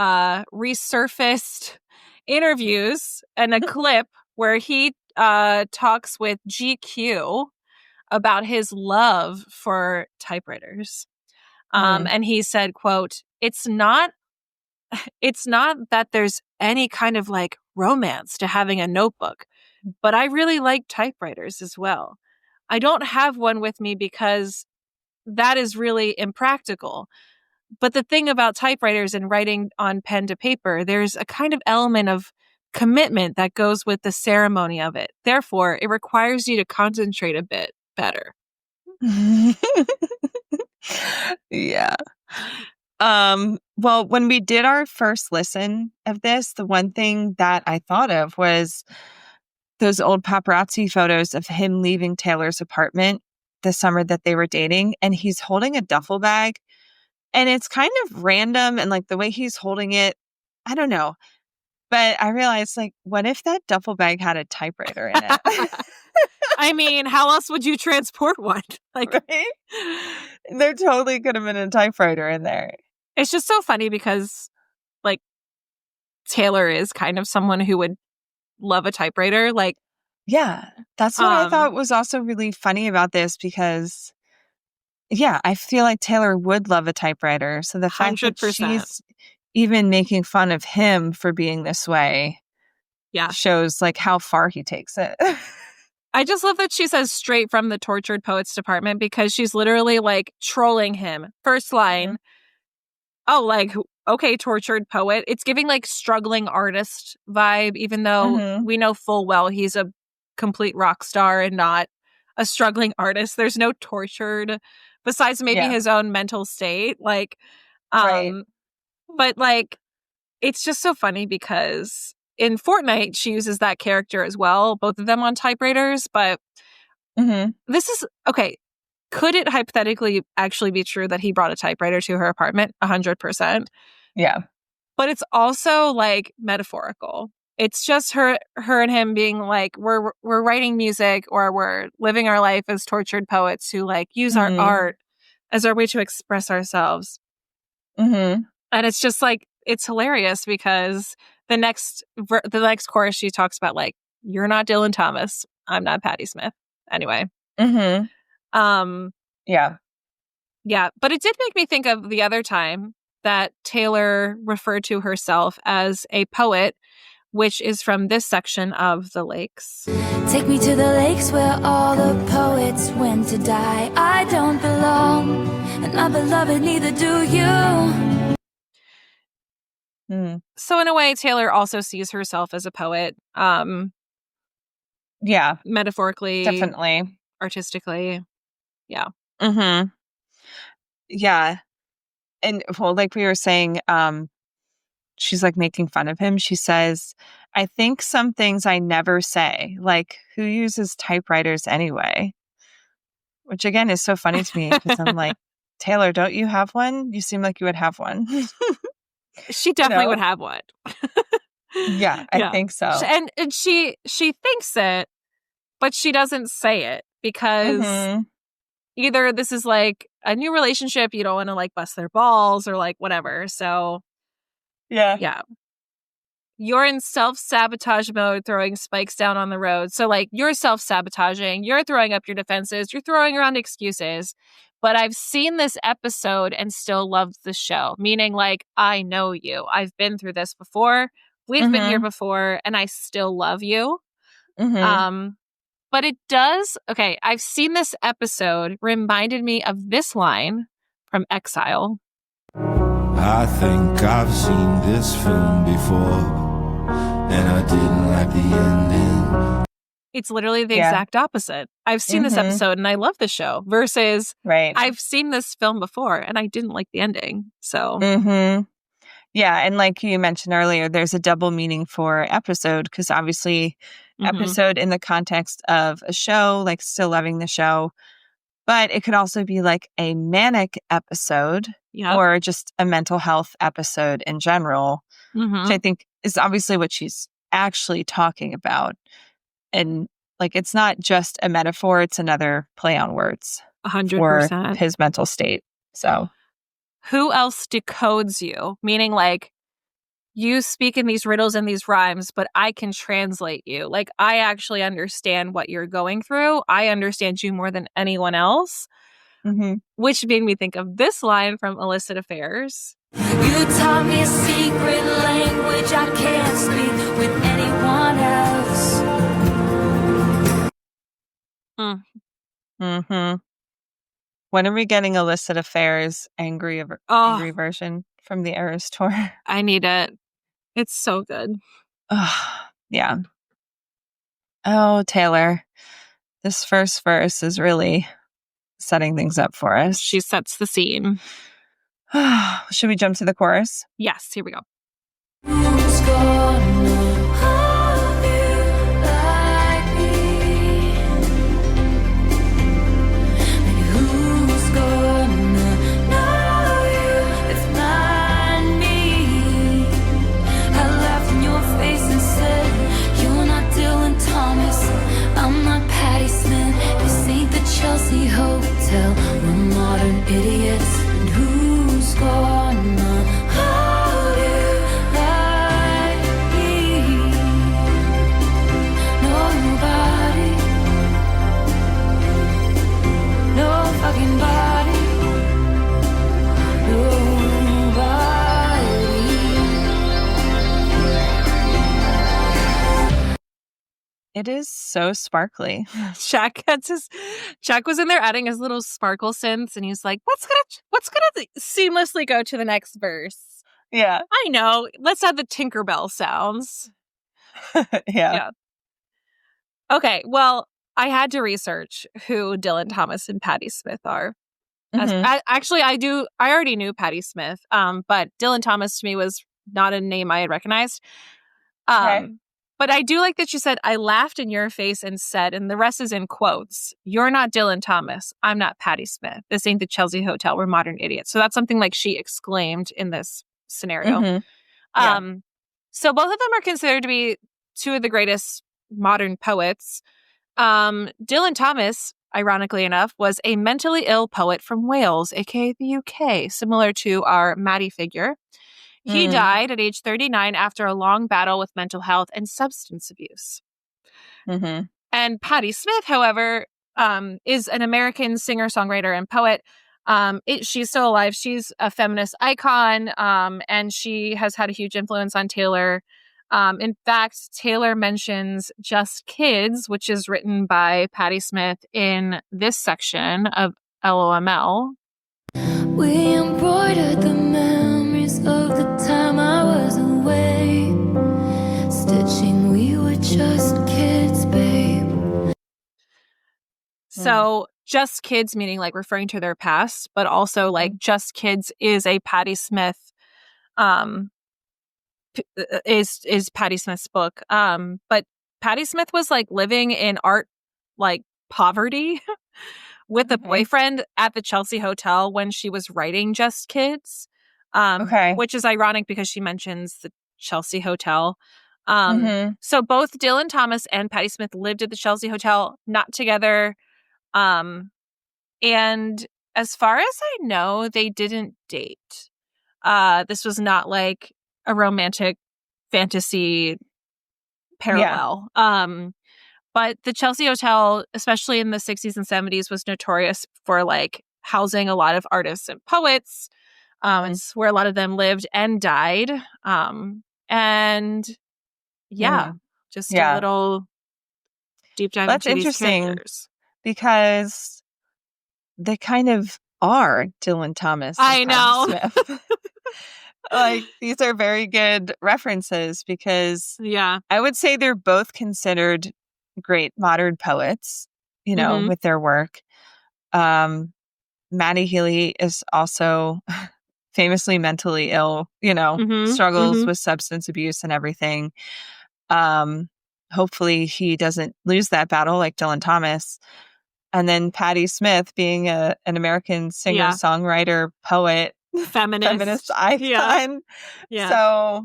resurfaced interviews and a clip where he talks with GQ about his love for typewriters. And he said, quote, it's not that there's any kind of like romance to having a notebook, but I really like typewriters as well. I don't have one with me because that is really impractical. But the thing about typewriters and writing on pen to paper, there's a kind of element of commitment that goes with the ceremony of it. Therefore, it requires you to concentrate a bit better. Yeah. Well, when we did our first listen of this, the one thing that I thought of was those old paparazzi photos of him leaving Taylor's apartment the summer that they were dating, and he's holding a duffel bag, and it's kind of random, and like the way he's holding it, I don't know. But I realized, like, what if that duffel bag had a typewriter in it? I mean, how else would you transport one? Like, right? There totally could have been a typewriter in there. It's just so funny because, like, Taylor is kind of someone who would love a typewriter. Like, yeah, that's what I thought was also really funny about this because, yeah, I feel like Taylor would love a typewriter. So the fact that 100%. she's even making fun of him for being this way, shows like how far he takes it. I just love that she says straight from the tortured poets department because she's literally like trolling him. First line, oh, like, okay, tortured poet. It's giving like struggling artist vibe, even though we know full well he's a complete rock star and not a struggling artist. There's no tortured besides maybe his own mental state. Like, right. But like, it's just so funny because in Fortnite, she uses that character as well, both of them on typewriters. But this is, okay, could it hypothetically actually be true that he brought a typewriter to her apartment? 100%. Yeah. But it's also like metaphorical. It's just her and him being like, we're writing music or we're living our life as tortured poets who like use our art as our way to express ourselves. And it's just like, it's hilarious because the next chorus she talks about like, you're not Dylan Thomas, I'm not Patti Smith. Anyway. Yeah, but it did make me think of the other time that Taylor referred to herself as a poet, which is from this section of The Lakes. Take me to the lakes where all the poets went to die. I don't belong, and my beloved, neither do you. So in a way, Taylor also sees herself as a poet. Yeah. Metaphorically. Definitely. Artistically. Yeah. Yeah. And well, like we were saying, she's like making fun of him. She says, I think some things I never say, like who uses typewriters anyway? Which again is so funny to me because I'm like, Taylor, don't you have one? You seem like you would have one. She definitely would have one. Yeah, I think so. And she thinks it, but she doesn't say it because either this is like a new relationship, you don't want to like bust their balls or like whatever. So yeah. you're in self-sabotage mode, throwing spikes down on the road. So, like, you're self-sabotaging. You're throwing up your defenses. You're throwing around excuses. But I've seen this episode and still loved the show. Meaning, like, I know you. I've been through this before. We've been here before. And I still love you. But it does. Okay, I've seen this episode. Reminded me of this line from Exile. I think I've seen this film before, and I didn't like the ending. It's literally the exact opposite. I've seen this episode and I love the show versus I've seen this film before and I didn't like the ending. So yeah, and like you mentioned earlier, there's a double meaning for episode because obviously episode in the context of a show, like still loving the show, but it could also be like a manic episode or just a mental health episode in general, which I think is obviously what she's actually talking about. And like, it's not just a metaphor, it's another play on words 100% for his mental state. So who else decodes you? Meaning like you speak in these riddles and these rhymes, but I can translate you. Like I actually understand what you're going through. I understand you more than anyone else. Which made me think of this line from Illicit Affairs. You taught me a secret language I can't speak with anyone else. When are we getting Illicit Affairs angry version from the Eras tour? I need it. It's so good. Yeah. Oh, Taylor. This first verse is really setting things up for us. She sets the scene. Should we jump to the chorus? Yes, here we go. Who's gonna hold you like me? And who's gonna know you if not me? I laughed in your face and said, you're not Dylan Thomas, I'm not Patti Smith. This ain't the Chelsea Hotel, we're modern idiots. And who's gonna hold you like me? Nobody. No fucking body. It is so sparkly. Shaq was in there adding his little sparkle synths, and he's like, "What's gonna seamlessly go to the next verse?" Yeah. I know. Let's add the Tinkerbell sounds. Yeah. Okay. Well, I had to research who Dylan Thomas and Patti Smith are. Actually, I already knew Patti Smith, but Dylan Thomas to me was not a name I had recognized. But I do like that you said, I laughed in your face and said, and the rest is in quotes, you're not Dylan Thomas. I'm not Patti Smith. This ain't the Chelsea Hotel. We're modern idiots. So that's something like she exclaimed in this scenario. So both of them are considered to be two of the greatest modern poets. Dylan Thomas, ironically enough, was a mentally ill poet from Wales, aka the UK, similar to our Matty figure. He died at age 39 after a long battle with mental health and substance abuse. And Patti Smith, however, is an American singer, songwriter, and poet. She's still alive. She's a feminist icon, and she has had a huge influence on Taylor. In fact, Taylor mentions Just Kids, which is written by Patti Smith in this section of LOML. We embroidered the memories of the time I was away. Stitching, we were just kids, babe. So Just Kids, meaning like referring to their past, but also like Just Kids is a Patti Smith, is Patti Smith's book. But Patti Smith was like living in art, like poverty with a boyfriend at the Chelsea Hotel when she was writing Just Kids. Which is ironic because she mentions the Chelsea Hotel. So both Dylan Thomas and Patti Smith lived at the Chelsea Hotel, not together. And as far as I know, they didn't date. This was not like a romantic fantasy parallel. But the Chelsea Hotel, especially in the 60s and 70s, was notorious for like housing a lot of artists and poets. It's where a lot of them lived and died. And just a little deep dive That's into these interesting characters. Because they kind of are Dylan Thomas and I know. Patti Smith. Like, these are very good references because I would say they're both considered great modern poets, you know, with their work. Matty Healy is also famously mentally ill, you know, struggles with substance abuse and everything. Hopefully he doesn't lose that battle like Dylan Thomas. And then Patti Smith being an American singer, songwriter, poet, feminist icon. So,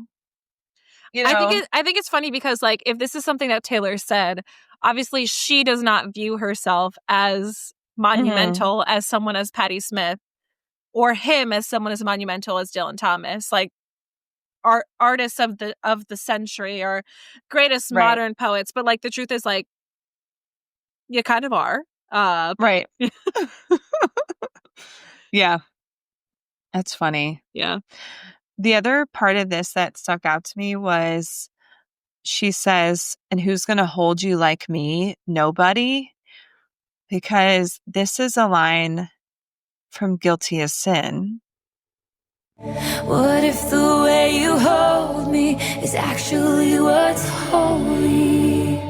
you know, I think it's funny because, like, if this is something that Taylor said, obviously she does not view herself as monumental as someone as Patti Smith, or him as someone as monumental as Dylan Thomas. Like, artists of the century or greatest modern poets. But like, the truth is, like, you kind of are. Right. Yeah. That's funny. Yeah. The other part of this that stuck out to me was she says, "And who's going to hold you like me? Nobody." Because this is a line from Guilty as Sin. What if the way you hold me is actually what's holy?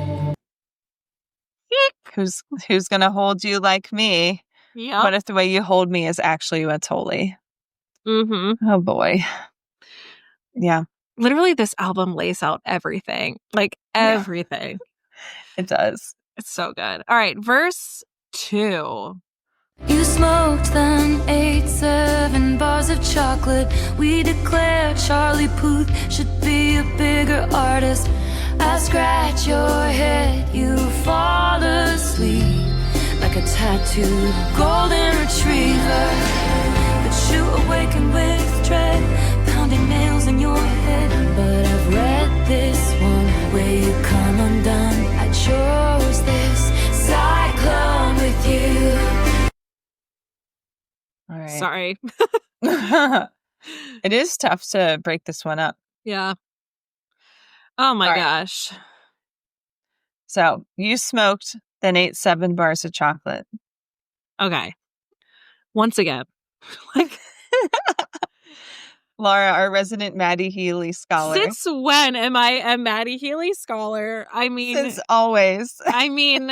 Who's going to hold you like me? Yeah. What if the way you hold me is actually what's holy? Oh boy. Yeah. Literally, this album lays out everything. Like, everything. It does. It's so good. All right, verse 2. You smoked then 8, 7 bars of chocolate. We declare Charlie Puth should be a bigger artist. I scratch your head, you fall asleep like a tattooed golden retriever. But you awaken with dread, pounding nails in your head. But I've read this one where you come undone. I chose this cyclone with you. All right. Sorry. It is tough to break this one up. Yeah. Oh my gosh. So you smoked, then ate 7 bars of chocolate. Okay. Once again. Like, Laura, our resident Matty Healy scholar. since when am I a Matty Healy scholar? I mean, Since always. I mean,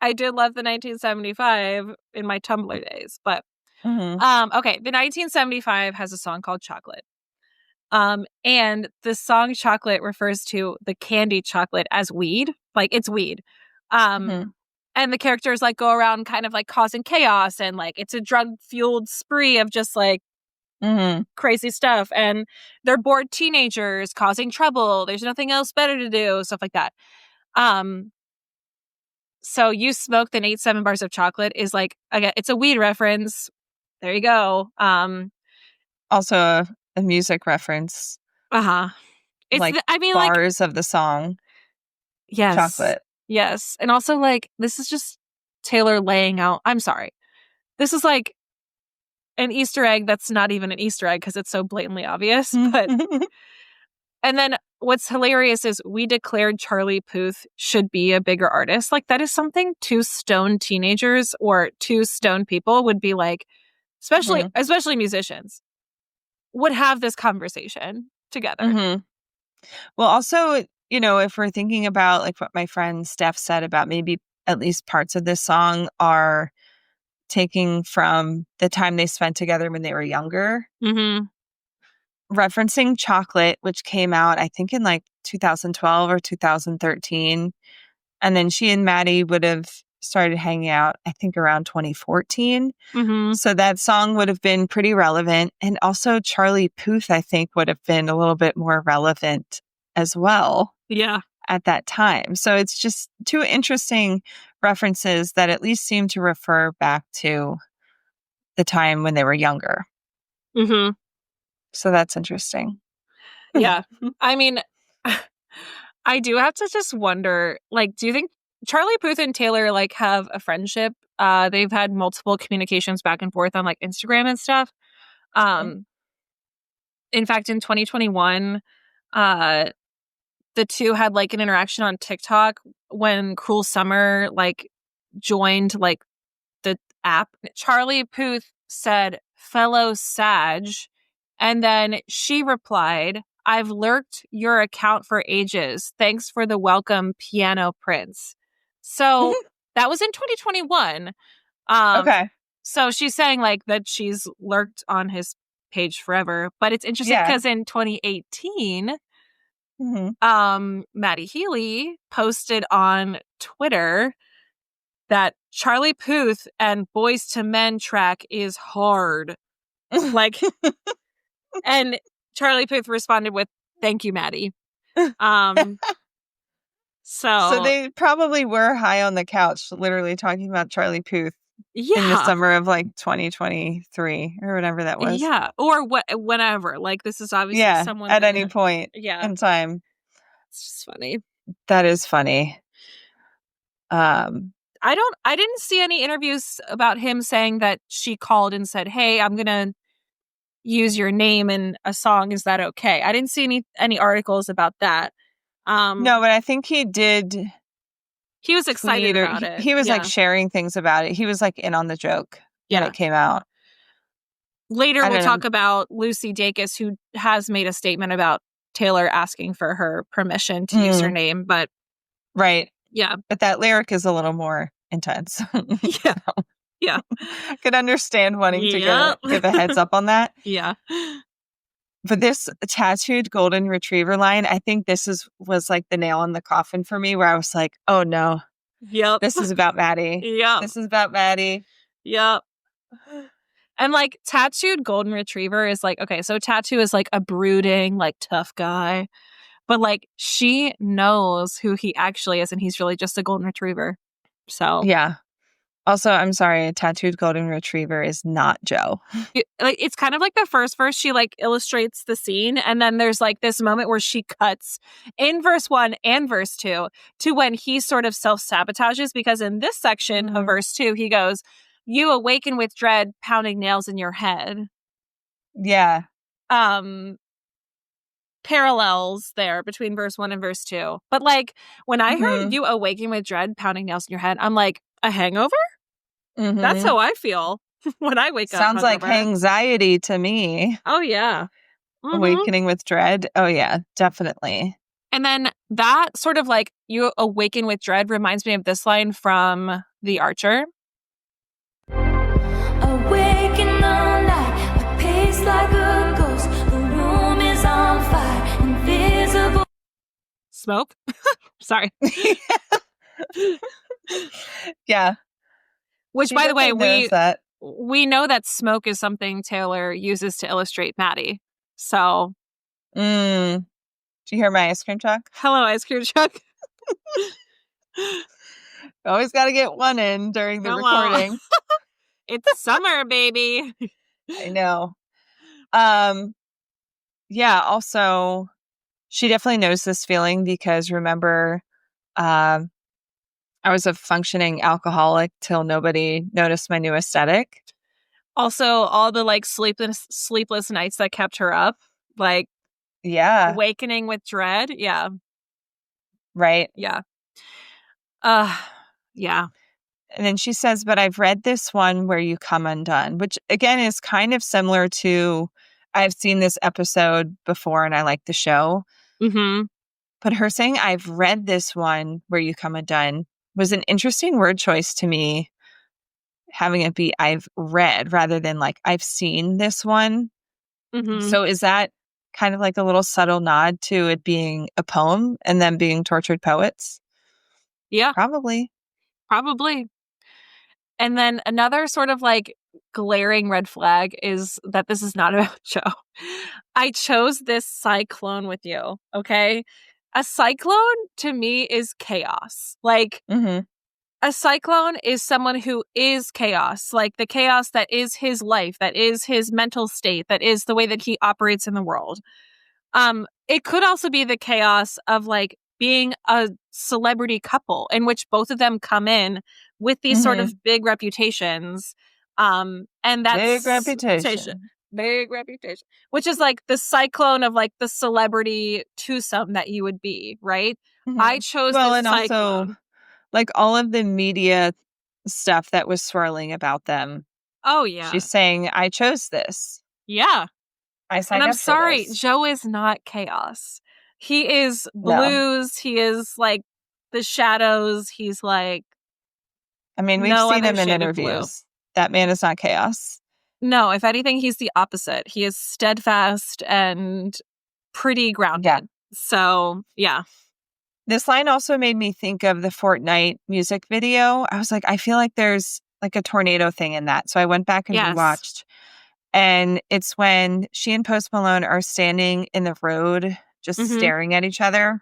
I did love the 1975 in my Tumblr days, but okay, the 1975 has a song called Chocolate. And the song Chocolate refers to the candy chocolate as weed. Like, it's weed. And the characters like go around kind of like causing chaos, and like it's a drug-fueled spree of just like crazy stuff. And they're bored teenagers causing trouble. There's nothing else better to do, stuff like that. So you smoked and ate 7 bars of chocolate is like, again, it's a weed reference. There you go. Also a music reference. It's like I mean, bars of the song. Yes. Chocolate. Yes. And also, like, this is just Taylor laying out. I'm sorry. This is like an Easter egg that's not even an Easter egg because it's so blatantly obvious. But and then what's hilarious is we declared Charlie Puth should be a bigger artist. Like, that is something 2 stoned teenagers or 2 stoned people would be like, especially musicians, would have this conversation together. Well, also, you know, if we're thinking about like what my friend Steph said about maybe at least parts of this song are taking from the time they spent together when they were younger. Referencing Chocolate, which came out, I think, in like 2012 or 2013. And then she and Matty would have started hanging out, I think, around 2014. So that song would have been pretty relevant. And also Charlie Puth, I think, would have been a little bit more relevant as well. Yeah. At that time. So it's just 2 interesting references that at least seem to refer back to the time when they were younger. So that's interesting. Yeah. I mean, I do have to just wonder, like, do you think Charlie Puth and Taylor, like, have a friendship? They've had multiple communications back and forth on, like, Instagram and stuff. In fact, in 2021, the two had, like, an interaction on TikTok when Cruel Summer, like, joined, like, the app. Charlie Puth said, "Fellow Sag," and then she replied, "I've lurked your account for ages. Thanks for the welcome, Piano Prince." So that was in 2021. Okay. So she's saying, like, that she's lurked on his page forever. But it's interesting Yeah. because in 2018, Matty Healy posted on Twitter that Charlie Puth and Boys to Men track is hard. Like, and Charlie Puth responded with, "Thank you, Matty." So they probably were high on the couch, literally talking about Charlie Puth in the summer of like 2023 or whatever that was. Yeah, or whenever. Like, this is obviously someone at any point in time. It's just funny. That is funny. I didn't see any interviews about him saying that she called and said, "Hey, I'm gonna use your name in a song. Is that okay?" I didn't see any articles about that. No, but I think he did. He was excited about it. He was like sharing things about it. He was like in on the joke when it came out. Later, we'll talk about Lucy Dacus, who has made a statement about Taylor asking for her permission to use her name. But right. Yeah. But that lyric is a little more intense. Yeah. Yeah. I could understand wanting to give a heads up on that. Yeah. But this tattooed golden retriever line, I think this was like the nail in the coffin for me, where I was like, oh no. Yep. This is about Matty. Yep. This is about Matty. Yep. And like tattooed golden retriever is like, okay, so Tattoo is like a brooding, like tough guy. But like she knows who he actually is, and he's really just a golden retriever. So yeah. Also, I'm sorry, a tattooed golden retriever is not Joe. It's kind of like the first verse, she like illustrates the scene, and then there's like this moment where she cuts in verse 1 and verse 2 to when he sort of self-sabotages, because in this section of verse 2, he goes, "You awaken with dread, pounding nails in your head." Yeah. Parallels there between verse 1 and verse 2. But like when I heard "you awaken with dread, pounding nails in your head," I'm like, a hangover? That's how I feel when I wake up. Sounds like anxiety to me. Oh, yeah. Awakening with dread. Oh, yeah, definitely. And then that sort of like "you awaken with dread" reminds me of this line from The Archer. Awaken all night, I pace like a ghost. The room is on fire, invisible. Smoke? Sorry. Yeah. Which, by the way, we know that smoke is something Taylor uses to illustrate Matty. So. Did you hear my ice cream truck? Hello, ice cream truck. Always got to get one in during the recording. It's summer, baby. I know. Yeah, also, she definitely knows this feeling because remember, I was a functioning alcoholic till nobody noticed my new aesthetic. Also, all the like sleepless nights that kept her up, like awakening with dread. Yeah. Right. Yeah. Yeah. And then she says, "But I've read this one where you come undone," which again is kind of similar to I've seen this episode before and I like the show. But her saying, "I've read this one where you come undone," was an interesting word choice to me, having it be "I've read" rather than like "I've seen this one." So is that kind of like a little subtle nod to it being a poem and them being tortured poets? Yeah. Probably. And then another sort of like glaring red flag is that this is not about Joe. I chose this cyclone with you, okay? A cyclone to me is chaos. Like a cyclone is someone who is chaos, like the chaos that is his life, that is his mental state, that is the way that he operates in the world. it could also be the chaos of like being a celebrity couple in which both of them come in with these sort of big reputations. And that's Big reputation. Big reputation. Which is like the cyclone of like the celebrity twosome that you would be, right? I chose well, this and cyclone. also like all of the media stuff that was swirling about them. Oh yeah. She's saying, I chose this. Yeah. I signed And I'm up for sorry, this. Joe is not chaos. He is No. blues. He is like the shadows. He's like I mean, we've no seen other him in shade of blue. interviews. That man is not chaos. No, if anything, he's the opposite. He is steadfast and pretty grounded. Yeah. So, yeah. This line also made me think of the Fortnite music video. I was like, I feel like there's like a tornado thing in that. So I went back and Yes. rewatched. And it's when she and Post Malone are standing in the road, just staring at each other.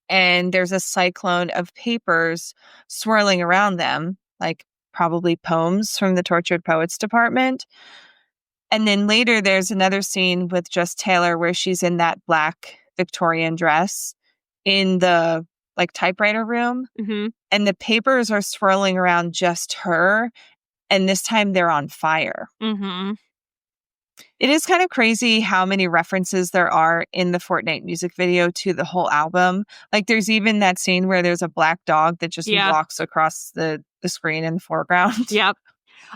And there's a cyclone of papers swirling around them, like probably poems from the Tortured Poets Department. And then later there's another scene with just Taylor where she's in that black Victorian dress in the like typewriter room. And the papers are swirling around just her. And this time they're on fire. It is kind of crazy how many references there are in the Fortnite music video to the whole album. Like there's even that scene where there's a black dog that just walks across the screen in the foreground. Yep.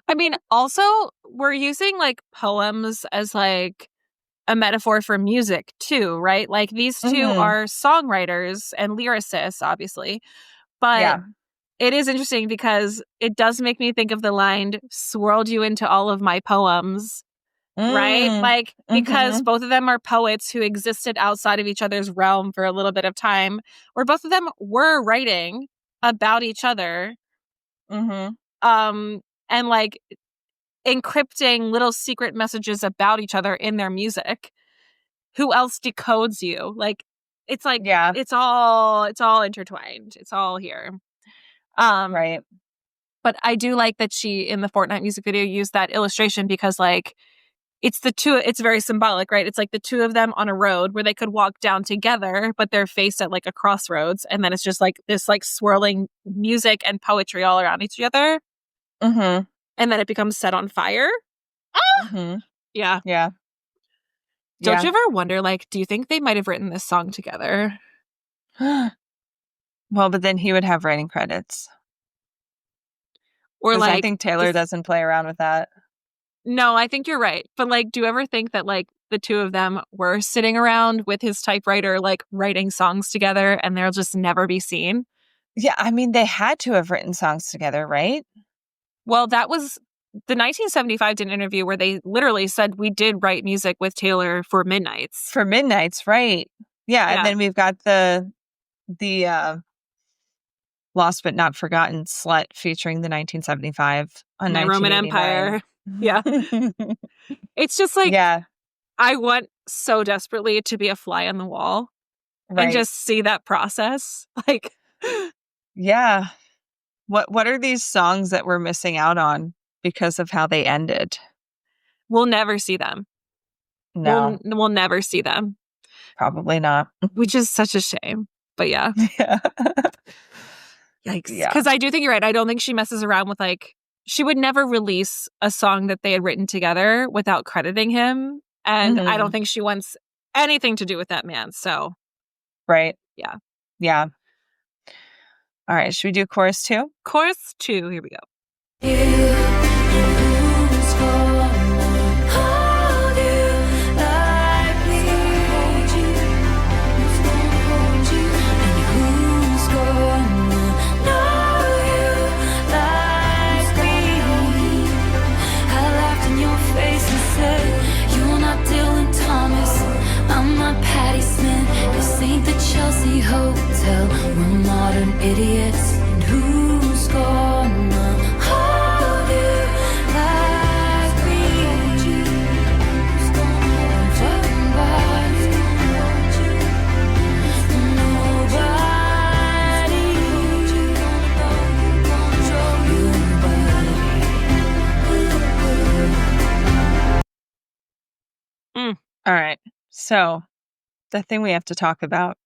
I mean, also, we're using like poems as like a metaphor for music too, right? Like these two are songwriters and lyricists, obviously. But it is interesting because it does make me think of the line, swirled you into all of my poems. Right? Like, because both of them are poets who existed outside of each other's realm for a little bit of time, where both of them were writing about each other. And like encrypting little secret messages about each other in their music. Who else decodes you? Like, it's like, it's all intertwined. It's all here. Right. But I do like that she, in the Fortnite music video, used that illustration because like, it's very symbolic, right? It's like the two of them on a road where they could walk down together, but they're faced at like a crossroads. And then it's just like this like swirling music and poetry all around each other. And then it becomes set on fire. Yeah. Yeah. Don't you ever wonder, like, do you think they might have written this song together? Well, but then he would have writing credits. Or like, I think Taylor doesn't play around with that. No, I think you're right. But like, do you ever think that like the two of them were sitting around with his typewriter, like writing songs together and they'll just never be seen? Yeah, I mean, they had to have written songs together, right? Well, that was the 1975 did an interview where they literally said we did write music with Taylor for Midnights. For Midnights, right. Yeah, and then we've got the Lost But Not Forgotten Slut featuring the 1975 on My Roman Empire. Yeah. It's just like, I want so desperately to be a fly on the wall and just see that process. Like, yeah. What are these songs that we're missing out on because of how they ended? We'll never see them. No. We'll never see them. Probably not. Which is such a shame. But yeah. Yikes. Yeah. Because I do think you're right. I don't think she messes around with like, she would never release a song that they had written together without crediting him. And I don't think she wants anything to do with that man. So. Right. Yeah. Yeah. All right. Should we do chorus 2? Chorus 2. Here we go. Chelsea Hotel, we're modern idiots, and who's gonna hold you like me? Who's gonna talk about you? All right. So the thing we have to talk about.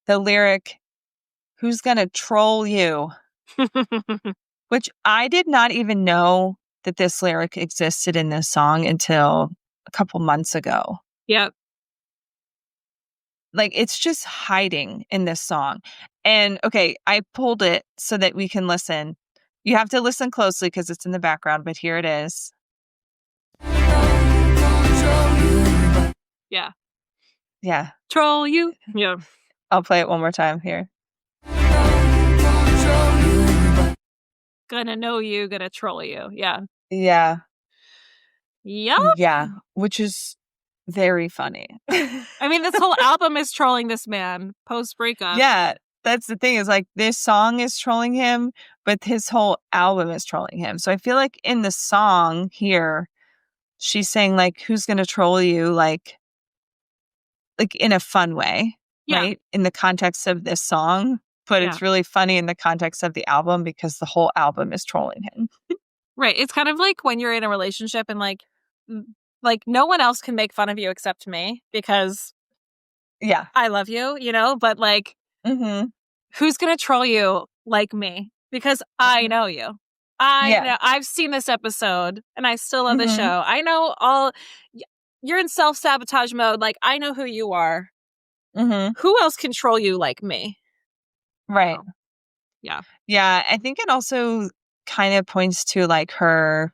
The lyric, "Who's gonna troll you?" Which I did not even know that this lyric existed in this song until a couple months ago. Yep. Like, it's just hiding in this song. And okay, I pulled it so that we can listen. You have to listen closely because it's in the background, but here it is. Yeah. Yeah. Troll you. Yeah. I'll play it one more time here. Gonna know you, gonna troll you. Yeah. Yeah. Yep. Yeah. Which is very funny. I mean, this whole album is trolling this man post breakup. Yeah. That's the thing is like this song is trolling him, but his whole album is trolling him. So I feel like in the song here, she's saying like, who's going to troll you? Like in a fun way, Yeah. right? In the context of this song. But it's really funny in the context of the album because the whole album is trolling him. Right. It's kind of like when you're in a relationship and like no one else can make fun of you except me because I love you, you know, but like who's going to troll you like me? Because I know you. I know. I've seen this episode and I still love the show. I know you're in self-sabotage mode. Like, I know who you are. Who else can troll you like me? Right. So, yeah. Yeah. I think it also kind of points to like her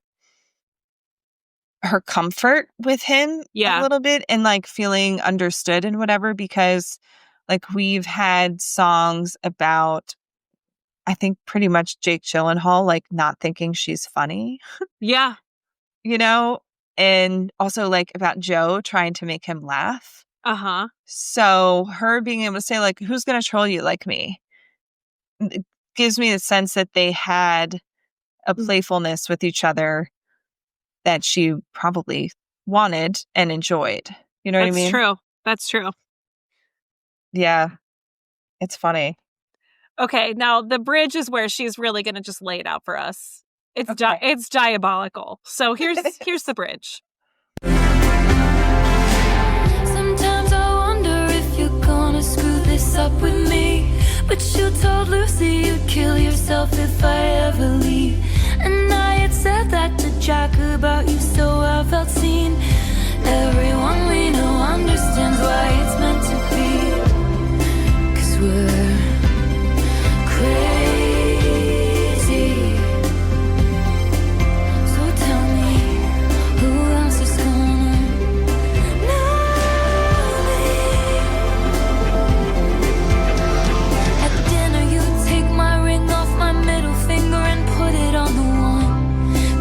comfort with him a little bit and like feeling understood and whatever, because like we've had songs about, I think pretty much Jake Gyllenhaal, like not thinking she's funny. Yeah. You know, and also like about Joe trying to make him laugh. Uh-huh. So her being able to say like, who's going to troll you like me? It gives me the sense that they had a playfulness with each other that she probably wanted and enjoyed. You know what I mean? That's true. That's true. Yeah. It's funny. Okay, now the bridge is where she's really going to just lay it out for us. It's Okay. it's diabolical. So here's the bridge. Sometimes I wonder if you're gonna screw this up with me. But you told Lucy you'd kill yourself if I ever leave. And I had said that to Jack about you, so I felt seen. Everyone we know understands why it's meant to be. 'Cause we're crazy. So tell me, who else is gonna know me? At dinner you take my ring off my middle finger and put it on the one.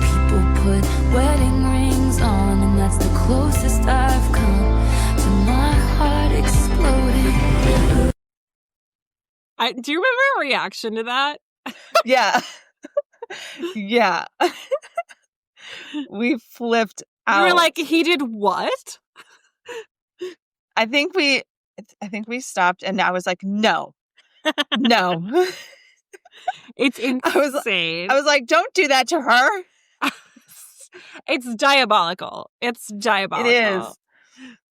People put wedding rings on, and that's the closest I've come to my heart exploding. Do you remember our reaction to that? Yeah. Yeah. We flipped out. We were like, he did what? I think we stopped and I was like, no. No. It's insane. I was like, don't do that to her. It's diabolical. It's diabolical. It is.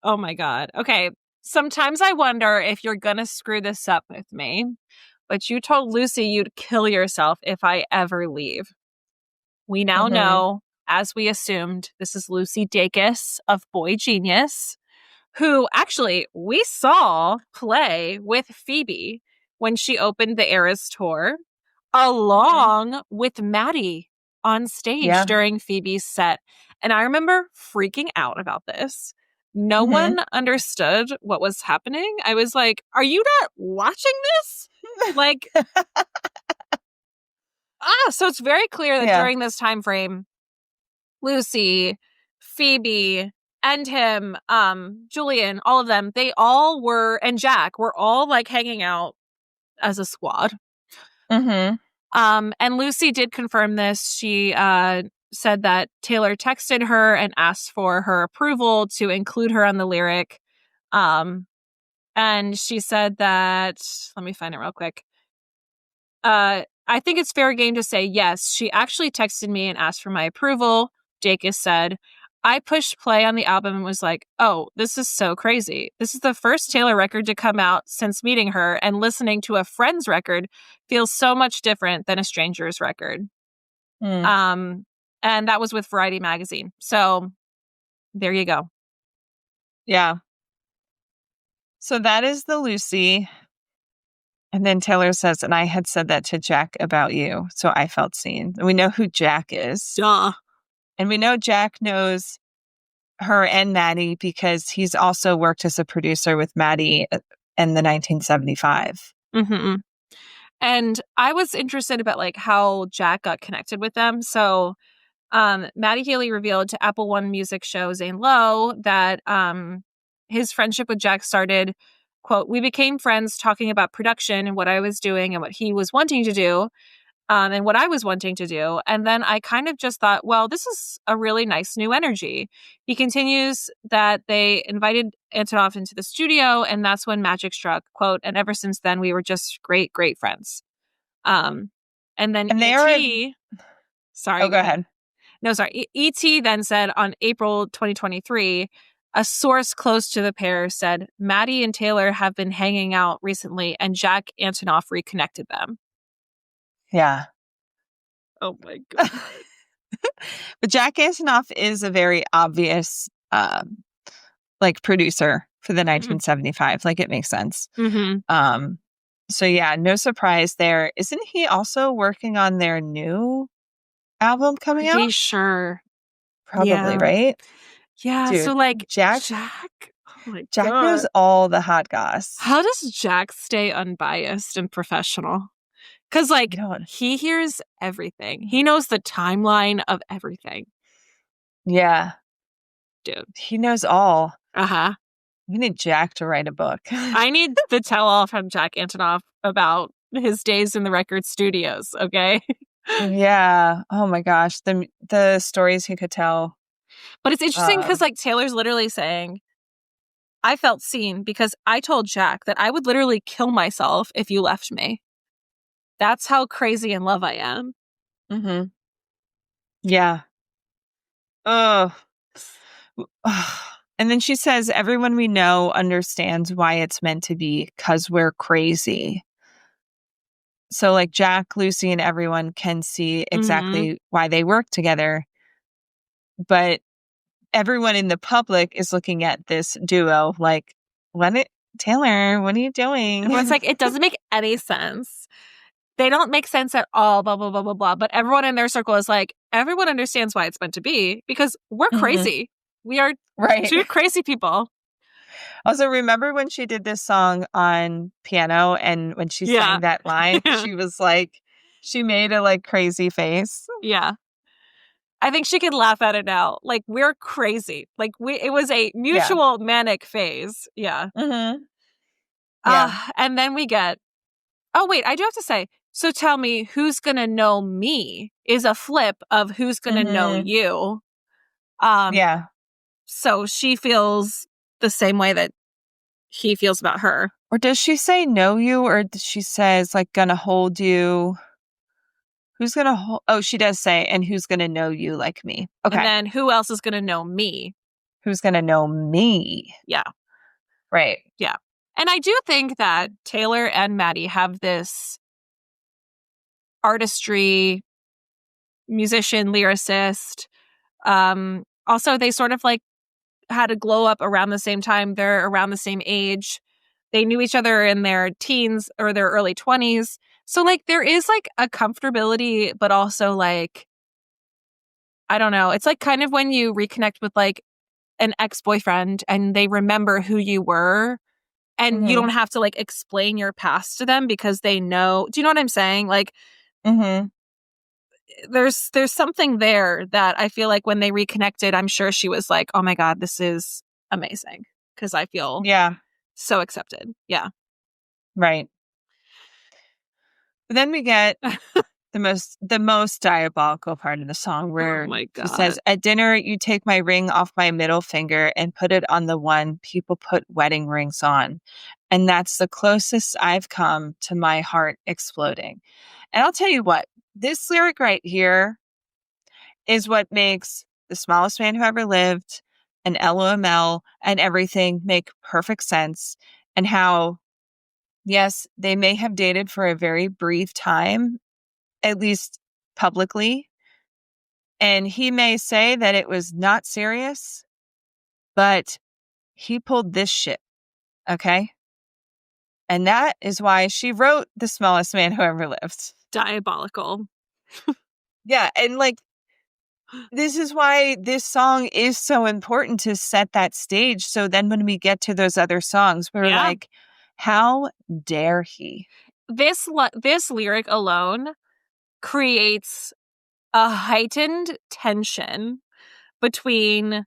Oh my God. Okay. Sometimes I wonder if you're going to screw this up with me, but you told Lucy you'd kill yourself if I ever leave. We now know, as we assumed, this is Lucy Dacus of Boy Genius, who actually we saw play with Phoebe when she opened the Eras tour, along with Matty on stage during Phoebe's set. And I remember freaking out about this. No one understood what was happening. I was like, are you not watching this? Like, so it's very clear that during this time frame, Lucy, Phoebe, and him, Julian, all of them, they all were, and Jack were all like hanging out as a squad. And Lucy did confirm this. She said that Taylor texted her and asked for her approval to include her on the lyric. And she said that, let me find it real quick. I think it's fair game to say yes. She actually texted me and asked for my approval. Dacus said, I pushed play on the album and was like, oh, this is so crazy. This is the first Taylor record to come out since meeting her, and listening to a friend's record feels so much different than a stranger's record. And that was with Variety magazine. So there you go. Yeah. So that is the Lucy. And then Taylor says, and I had said that to Jack about you, so I felt seen. And we know who Jack is. Duh. And we know Jack knows her and Matty because he's also worked as a producer with Matty in the 1975. Mm-hmm. And I was interested about like how Jack got connected with them. So Matty Healy revealed to Apple One Music show Zane Lowe that his friendship with Jack started, quote, we became friends talking about production and what I was doing and what he was wanting to do. And what I was wanting to do. And then I kind of just thought, well, this is a really nice new energy. He continues that they invited Antonoff into the studio, and that's when magic struck, quote, and ever since then, we were just great, great friends. And then E.T. Sorry. Oh, go ahead. No, sorry. E.T. then said on April 2023, a source close to the pair said, Matty and Taylor have been hanging out recently, and Jack Antonoff reconnected them. Yeah. Oh my God. But Jack Antonoff is a very obvious like producer for the 1975. Like it makes sense. Mm-hmm. So yeah, no surprise there. Isn't he also working on their new album coming out? Pretty sure. Probably, Yeah. right? Yeah. Dude, so like Jack oh my Jack God. knows all the hot goss. How does Jack stay unbiased and professional? Because like he hears everything. He knows the timeline of everything. Yeah. Dude. He knows all. Uh-huh. We need Jack to write a book. I need the tell-all from Jack Antonoff about his days in the record studios, okay? Yeah. Oh my gosh. The stories he could tell. But it's interesting because like Taylor's literally saying, I felt seen because I told Jack that I would literally kill myself if you left me. That's how crazy in love I am. Mm-hmm. Yeah. Oh. And then she says, everyone we know understands why it's meant to be because we're crazy. So like Jack, Lucy, and everyone can see exactly why they work together. But everyone in the public is looking at this duo like, Taylor, what are you doing? Well, it's like, it doesn't make any sense. They don't make sense at all, blah, blah, blah, blah, blah. But everyone in their circle is like, everyone understands why it's meant to be because we're crazy. We are two crazy people. Also, remember when she did this song on piano and when she sang that line, she was like, she made a like crazy face. Yeah. I think she could laugh at it now. Like, we're crazy. Like, it was a mutual manic phase. Yeah. Mm-hmm. Yeah. And then we get, oh, wait, I do have to say, so tell me, who's going to know me is a flip of who's going to know you. Yeah. So she feels the same way that he feels about her. Or does she say know you, or does she says like gonna hold you? Who's gonna hold? Oh, she does say, and who's gonna know you like me? Okay. And then who else is gonna know me? Who's gonna know me? Yeah. Right. Yeah. And I do think that Taylor and Matty have this artistry, musician, lyricist. Also, they sort of like had a glow up around the same time. They're around the same age. They knew each other in their teens or their early 20s. So like there is like a comfortability, but also like, I don't know. It's like kind of when you reconnect with like an ex-boyfriend and they remember who you were and you don't have to like explain your past to them because they know. Do you know what I'm saying? Like, there's something there that I feel like when they reconnected, I'm sure she was like, oh my God, this is amazing. Because I feel so accepted. Yeah. Right. But then we get the most diabolical part of the song where she says, at dinner, you take my ring off my middle finger and put it on the one people put wedding rings on. And that's the closest I've come to my heart exploding. And I'll tell you what, this lyric right here is what makes The Smallest Man Who Ever Lived and LOML and everything make perfect sense. And how, yes, they may have dated for a very brief time, at least publicly. And he may say that it was not serious, but he pulled this shit. Okay? And that is why she wrote The Smallest Man Who Ever Lived. Diabolical. Yeah. And like, this is why this song is so important to set that stage. So then when we get to those other songs, we're like, how dare he? This lyric alone creates a heightened tension between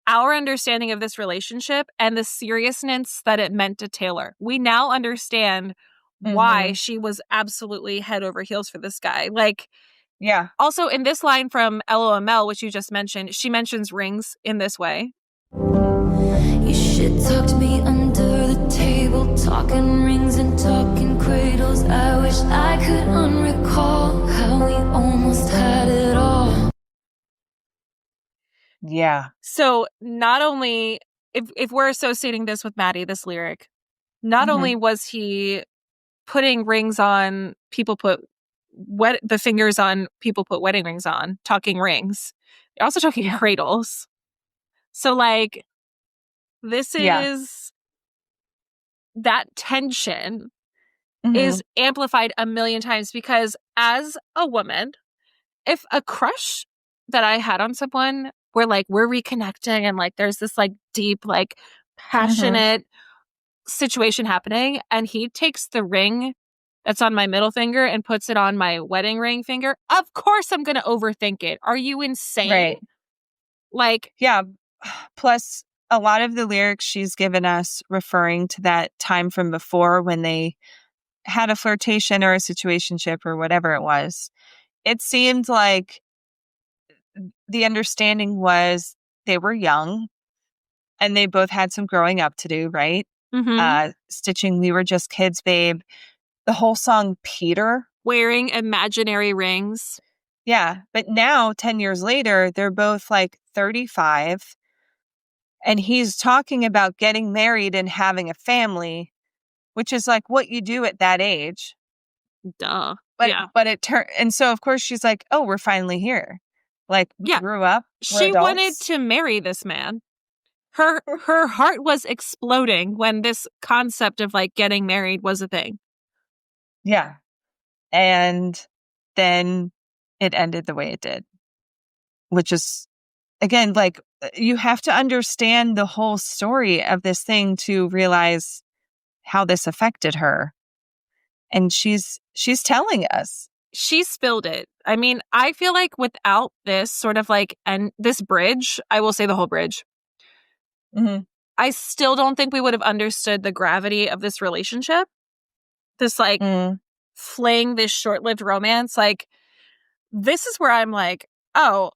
our understanding of this relationship and the seriousness that it meant to Taylor. We now understand why she was absolutely head over heels for this guy. Like, yeah. Also, in this line from LOML, which you just mentioned, she mentions rings in this way. You shit talked me under the table, talking rings and talking cradles. I wish I could unrecall how we almost had it all. Yeah. So not only, if we're associating this with Matty, this lyric, not only was he putting rings on people put the fingers on people put wedding rings on, talking rings, you're also talking cradles. So like, this is that tension is amplified a million times, because as a woman, if a crush that I had on someone, we're reconnecting and like there's this like deep, like passionate situation happening, and he takes the ring that's on my middle finger and puts it on my wedding ring finger, of course I'm going to overthink it. Are you insane? Right. Like, yeah. Plus, a lot of the lyrics she's given us referring to that time from before when they had a flirtation or a situationship or whatever it was. It seemed like the understanding was they were young and they both had some growing up to do, right? Stitching We Were Just Kids, Babe. The whole song, Peter. Wearing imaginary rings. Yeah. But now, 10 years later, they're both like 35. And he's talking about getting married and having a family, which is like what you do at that age. Duh. But it turned, and so of course she's like, "Oh, we're finally here. Like, we grew up. She wanted to marry this man. Her heart was exploding when this concept of like getting married was a thing. Yeah, and then it ended the way it did, which is, again, like, you have to understand the whole story of this thing to realize how this affected her. And she's telling us. She spilled it. I mean, I feel like without this sort of like, and this bridge, I will say the whole bridge, I still don't think we would have understood the gravity of this relationship. This like fling, this short-lived romance. Like, this is where I'm like, oh,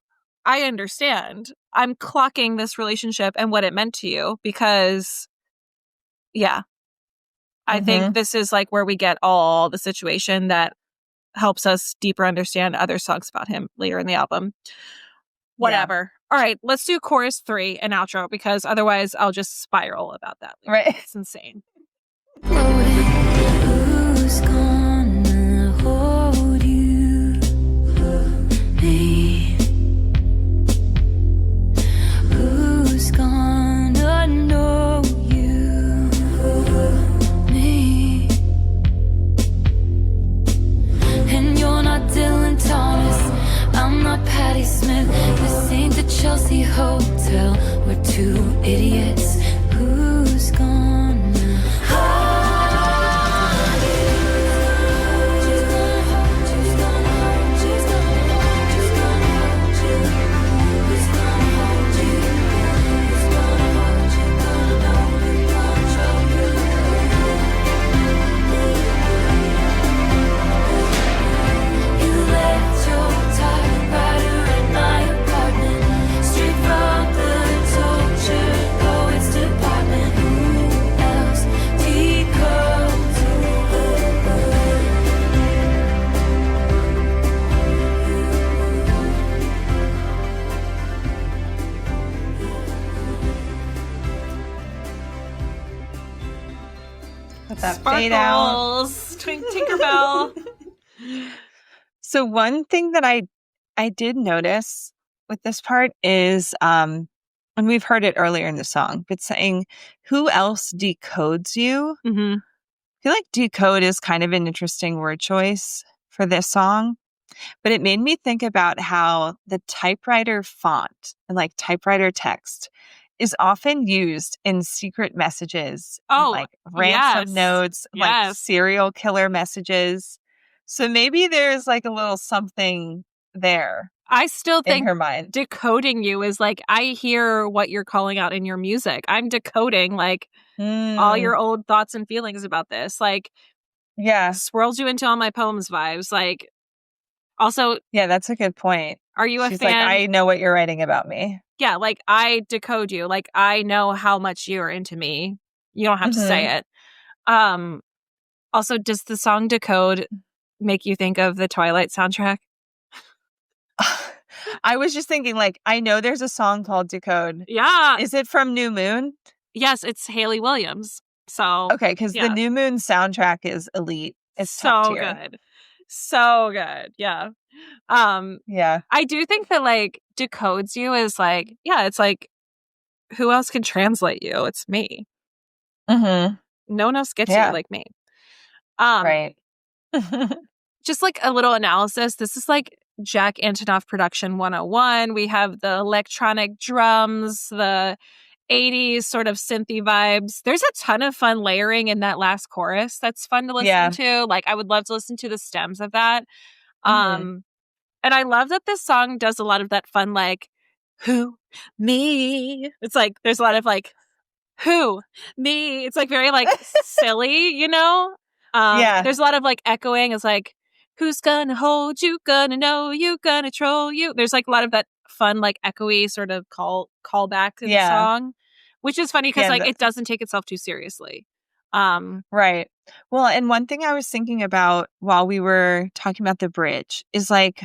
I understand. I'm clocking this relationship and what it meant to you, because, I think this is like where we get all the situation that helps us deeper understand other songs about him later in the album. Whatever. All right, let's do chorus 3 and outro, because otherwise I'll just spiral about that. Right. It's insane. Who's gonna hold you? Me. Who's gonna know you? Me. And you're not Dylan Thomas, I'm not Patti Smith. This ain't the Chelsea Hotel, we're two idiots. Who's gonna hold you? Who's gonna hold you? Who's gonna hold you? Who's gonna hold you? Who's gonna hold you? Who's gonna hold you? Gonna know you, control you. You left your typewriter at my apartment, straight from the torture. Oh, it's that fade out. Sparkles. Tinkerbell. So one thing that I did notice with this part is, and we've heard it earlier in the song, but saying, who else decodes you? Mm-hmm. I feel like decode is kind of an interesting word choice for this song, but it made me think about how the typewriter font and like typewriter text is often used in secret messages, Oh, like ransom yes. notes, like Yes. serial killer messages. So maybe there's like a little something there I still in think her mind. decoding you is like, I hear what you're calling out in your music. I'm decoding like all Mm, your old thoughts and feelings about this. Like, yeah. swirls you into all my poems vibes. Like, also, Yeah, that's a good point. are you a She's fan? like, I know what you're writing about me. Yeah, like, I decode you. Like, I know how much you're into me. You don't have to say it. Also, does the song Decode make you think of the Twilight soundtrack? I was just thinking, like, I know there's a song called Decode. Yeah. Is it from New Moon? Yes, it's Haley Williams. So Okay, because yeah. the New Moon soundtrack is elite. It's so top tier. good. So good. Yeah. Yeah. I do think that like decodes you is like, yeah, it's like, who else can translate you? It's me. Mm-hmm. No one else gets Yeah. you like me. Right. Just like a little analysis. This is like Jack Antonoff Production 101. We have the electronic drums, the 80s sort of synthy vibes. There's a ton of fun layering in that last chorus that's fun to listen to. Like, I would love to listen to the stems of that. Mhm. And I love that this song does a lot of that fun, like, who, me. It's like, there's a lot of like, who, me. It's like very like silly, you know? Yeah. There's a lot of like echoing. It's like, who's gonna hold you, gonna know you, gonna troll you. There's like a lot of that fun, like echoey sort of call back in the Yeah. song, which is funny because Yeah, like it doesn't take itself too seriously. Right. Well, and one thing I was thinking about while we were talking about the bridge is like,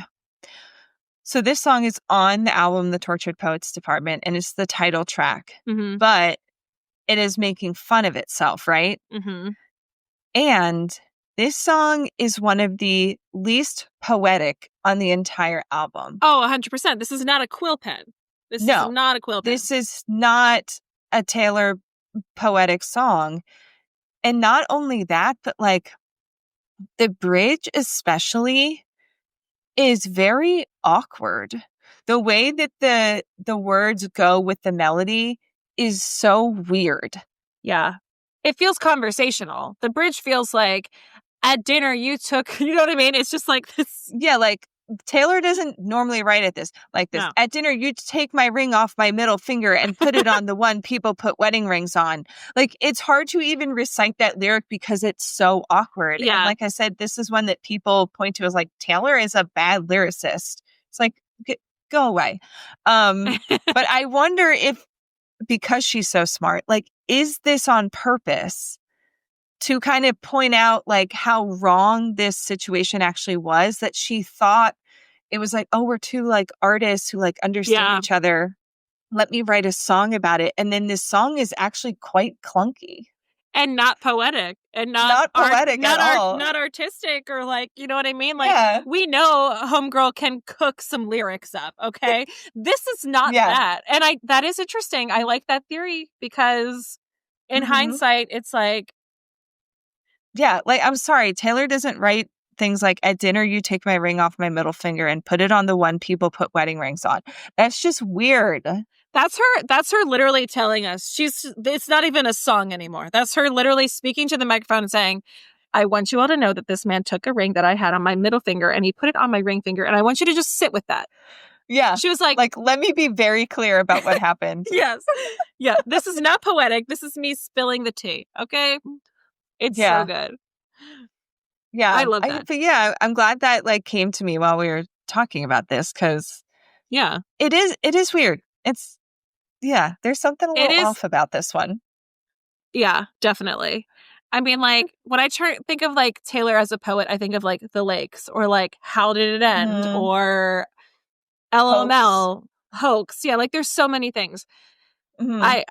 so this song is on the album The Tortured Poets Department, and it's the title track, Mm-hmm. but it is making fun of itself, right? Mm-hmm. And this song is one of the least poetic on the entire album. Oh, 100%. This is not a quill pen. This is not a quill pen. This is not a Taylor poetic song. And not only that, but like the bridge especially is very awkward. The way that the words go with the melody is so weird. Yeah. It feels conversational. The bridge feels like at dinner you took, you know what I mean? It's just like this. Yeah, like Taylor doesn't normally write it like this. No. At dinner, you take my ring off my middle finger and put it on the one people put wedding rings on. Like, it's hard to even recite that lyric because it's so awkward. Yeah. And like I said, this is one that people point to as like, Taylor is a bad lyricist. It's like, go away. But I wonder if, because she's so smart, like, is this on purpose to kind of point out like how wrong this situation actually was, that she thought it was like, oh, we're two like artists who like understand each other. Let me write a song about it. And then this song is actually quite clunky. And not poetic. And not poetic at all. Not artistic or like, you know what I mean? Like, we know Homegirl can cook some lyrics up, okay? This is not that. And that is interesting. I like that theory because in hindsight, it's like, yeah, like, I'm sorry, Taylor doesn't write things like, at dinner, you take my ring off my middle finger and put it on the one people put wedding rings on. That's just weird. That's her literally telling us it's not even a song anymore. That's her literally speaking to the microphone and saying, I want you all to know that this man took a ring that I had on my middle finger and he put it on my ring finger. And I want you to just sit with that. Yeah. She was like, let me be very clear about what happened. Yes. Yeah. This is not poetic. This is me spilling the tea. Okay. It's so good. Yeah. I love that. But yeah, I'm glad that like came to me while we were talking about this, because it is weird. There's something a little off about this one. Yeah, definitely. I mean, like, when I think of like Taylor as a poet, I think of like The Lakes or like How Did It End or LML, Hoax. Yeah, like there's so many things. Yeah.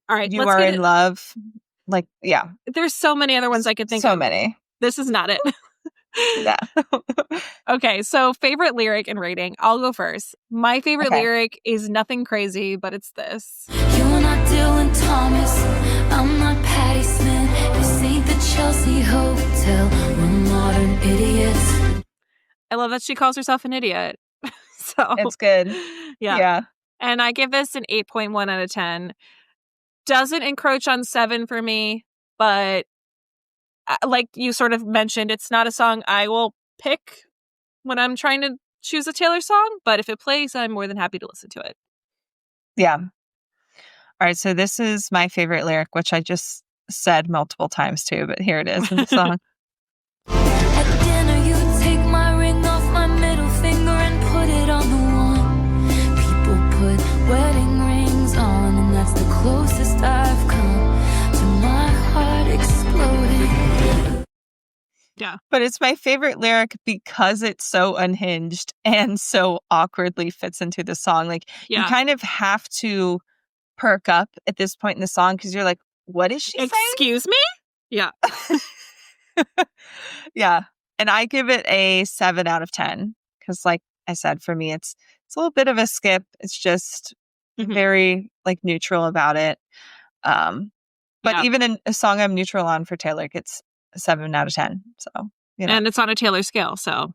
All right. You Are in Love. Like, yeah. There's so many other ones I could think so of. many. This is not it. Yeah. Okay, so favorite lyric and rating. I'll go first. My favorite Okay. lyric is nothing crazy, but it's this. You're not Dylan Thomas, I'm not Patti Smith. This ain't the Chelsea Hotel, we're modern idiots. I love that she calls herself an idiot. So It's good. Yeah. Yeah. And I give this an 8.1 out of 10. Doesn't encroach on 7 for me, but like you sort of mentioned, it's not a song I will pick when I'm trying to choose a Taylor song, but if it plays, I'm more than happy to listen to it. Yeah. All right. So this is my favorite lyric, which I just said multiple times too, but here it is in the song. At dinner you take my ring off my middle finger and put it on the one. People put wedding rings on, and that's the closest I've come to my heart exploding. Yeah. But it's my favorite lyric because it's so unhinged and so awkwardly fits into the song. Like, you kind of have to perk up at this point in the song because you're like, what is she saying? Excuse me? Yeah. Yeah. And I give it a 7 out of 10 because, like I said, for me, it's a little bit of a skip. It's just very like neutral about it. But even in a song I'm neutral on for Taylor gets a 7 out of 10. So, you know. And it's on a Taylor scale. So,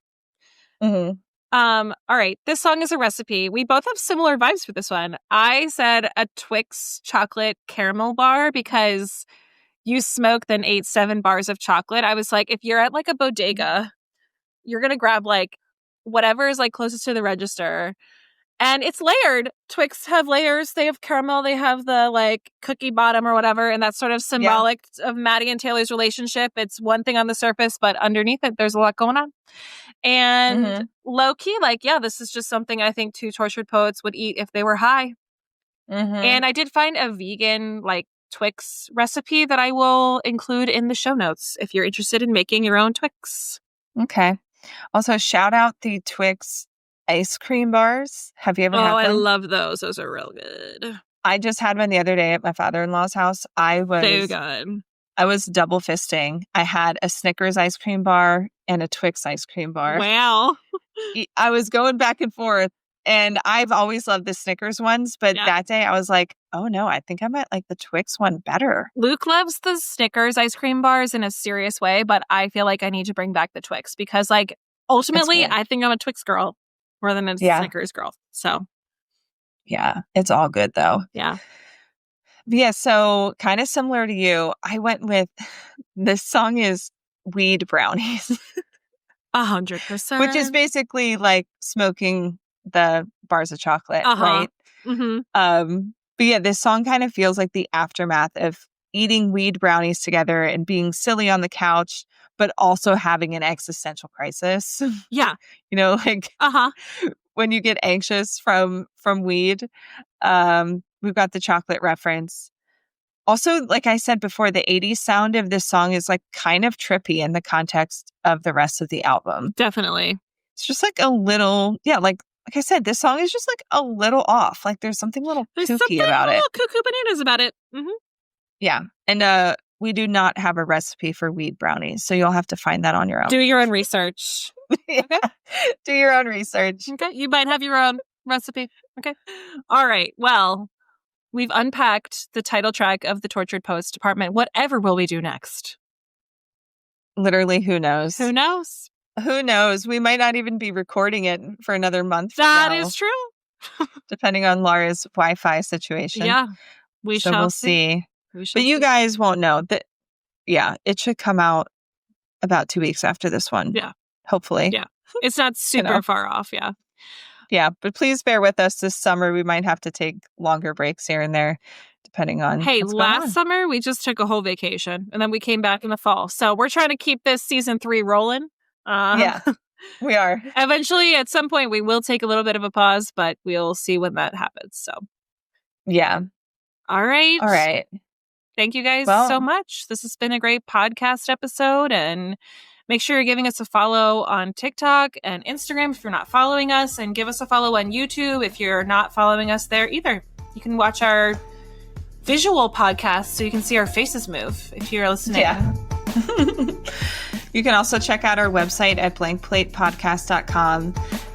Mhm. all right. This song is a recipe. We both have similar vibes for this one. I said a Twix chocolate caramel bar because you smoked then ate 7 bars of chocolate. I was like, if you're at like a bodega, you're going to grab like whatever is like closest to the register. And it's layered. Twix have layers. They have caramel. They have the like cookie bottom or whatever. And that's sort of symbolic of Matty and Taylor's relationship. It's one thing on the surface, but underneath it, there's a lot going on. And low key, like, yeah, this is just something I think 2 tortured poets would eat if they were high. And I did find a vegan like Twix recipe that I will include in the show notes if you're interested in making your own Twix. Okay. Also, shout out the Twix ice cream bars. Have you ever had them? I love those. Those are real good. I just had one the other day at my father-in-law's house. So good. I was double fisting. I had a Snickers ice cream bar and a Twix ice cream bar. Wow. I was going back and forth, and I've always loved the Snickers ones, but that day I was like, oh no, I think I might like the Twix one better. Luke loves the Snickers ice cream bars in a serious way, but I feel like I need to bring back the Twix because, like, ultimately, I think I'm a Twix girl more than a Snickers girl. So, yeah, it's all good though. Yeah. Yeah, so kind of similar to you, I went with this song is Weed Brownies. 100%. Which is basically like smoking the bars of chocolate, right? But yeah, this song kind of feels like the aftermath of eating weed brownies together and being silly on the couch, but also having an existential crisis. Yeah. You know, like when you get anxious from weed. We've got the chocolate reference. Also, like I said before, the 80s sound of this song is like kind of trippy in the context of the rest of the album. Definitely. It's just like a little, like I said, this song is just like a little off. Like there's something a little kooky about it. Cuckoo bananas about it. Yeah. And we do not have a recipe for weed brownies, so you'll have to find that on your own. Do your own research. Okay. Do your own research. Okay. You might have your own recipe. Okay. All right. Well, we've unpacked the title track of the Tortured Poets Department. Whatever will we do next? Literally, who knows? Who knows? Who knows? We might not even be recording it for another month. That is true. Depending on Laura's Wi-Fi situation. Yeah. We'll see. But you guys won't know that. Yeah, it should come out about 2 weeks after this one. Yeah. Hopefully. Yeah. It's not super far off. Yeah. Yeah, but please bear with us this summer. We might have to take longer breaks here and there, depending on. Hey, last summer we just took a whole vacation, and then we came back in the fall. So we're trying to keep this season 3 rolling. Yeah, we are. Eventually, at some point, we will take a little bit of a pause, but we'll see when that happens. So, yeah. All right. All right. Thank you guys so much. This has been a great podcast episode, and make sure you're giving us a follow on TikTok and Instagram if you're not following us, and give us a follow on YouTube if you're not following us there either. You can watch our visual podcast so you can see our faces move if you're listening. Yeah. You can also check out our website at blankplatepodcast.com.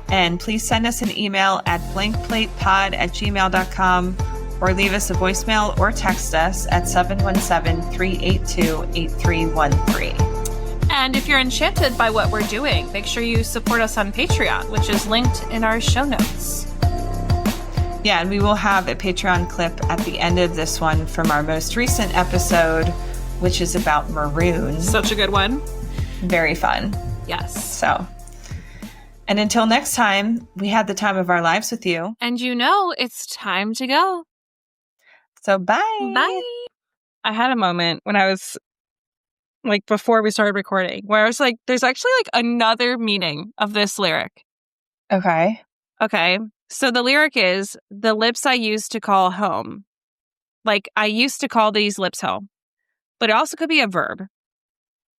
And please send us an email at blankplatepod@gmail.com or leave us a voicemail or text us at 717-382-8313. And if you're enchanted by what we're doing, make sure you support us on Patreon, which is linked in our show notes. Yeah, and we will have a Patreon clip at the end of this one from our most recent episode, which is about maroon. Such a good one. Very fun. Yes. So, and until next time, we had the time of our lives with you. And you know it's time to go. So bye. Bye. I had a moment when I was like before we started recording where I was like, there's actually like another meaning of this lyric. Okay. Okay. So the lyric is, the lips I used to call home. Like, I used to call these lips home. But it also could be a verb.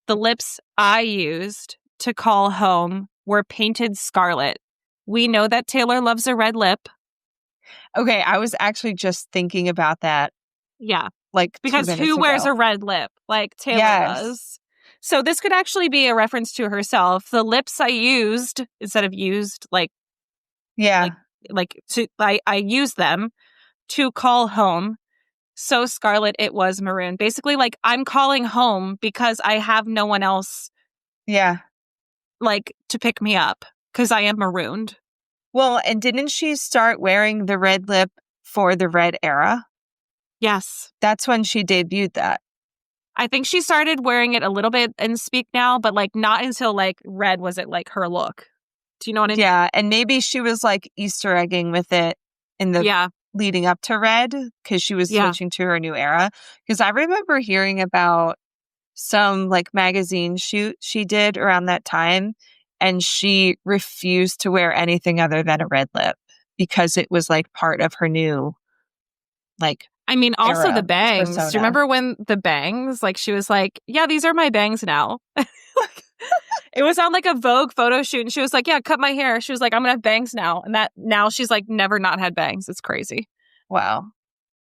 The lips I used to call home were painted scarlet. We know that Taylor loves a red lip. Okay, I was actually just thinking about that. Yeah. Like, because 2 minutes who wears ago. a red lip? Like Taylor Yes. does. So this could actually be a reference to herself. The lips I used, instead of used, Yeah. I used them to call home. So scarlet, it was maroon. Basically, like, I'm calling home because I have no one else, Yeah. like, to pick me up because I am marooned. Well, and didn't she start wearing the red lip for the red era? Yes. That's when she debuted that. I think she started wearing it a little bit in Speak Now, but, like, not until, like, red was it, like, her look. Do you know what I mean? Yeah, and maybe she was, like, Easter egging with it in the leading up to red because she was switching to her new era. Because I remember hearing about some, like, magazine shoot she did around that time, and she refused to wear anything other than a red lip because it was, like, part of her new, like, I mean, also era the bangs. persona. Do you remember when the bangs, like, she was like, yeah, these are my bangs now. It was on, like, a Vogue photo shoot, and she was like, yeah, cut my hair. She was like, I'm going to have bangs now. And that now she's, like, never not had bangs. It's crazy. Wow.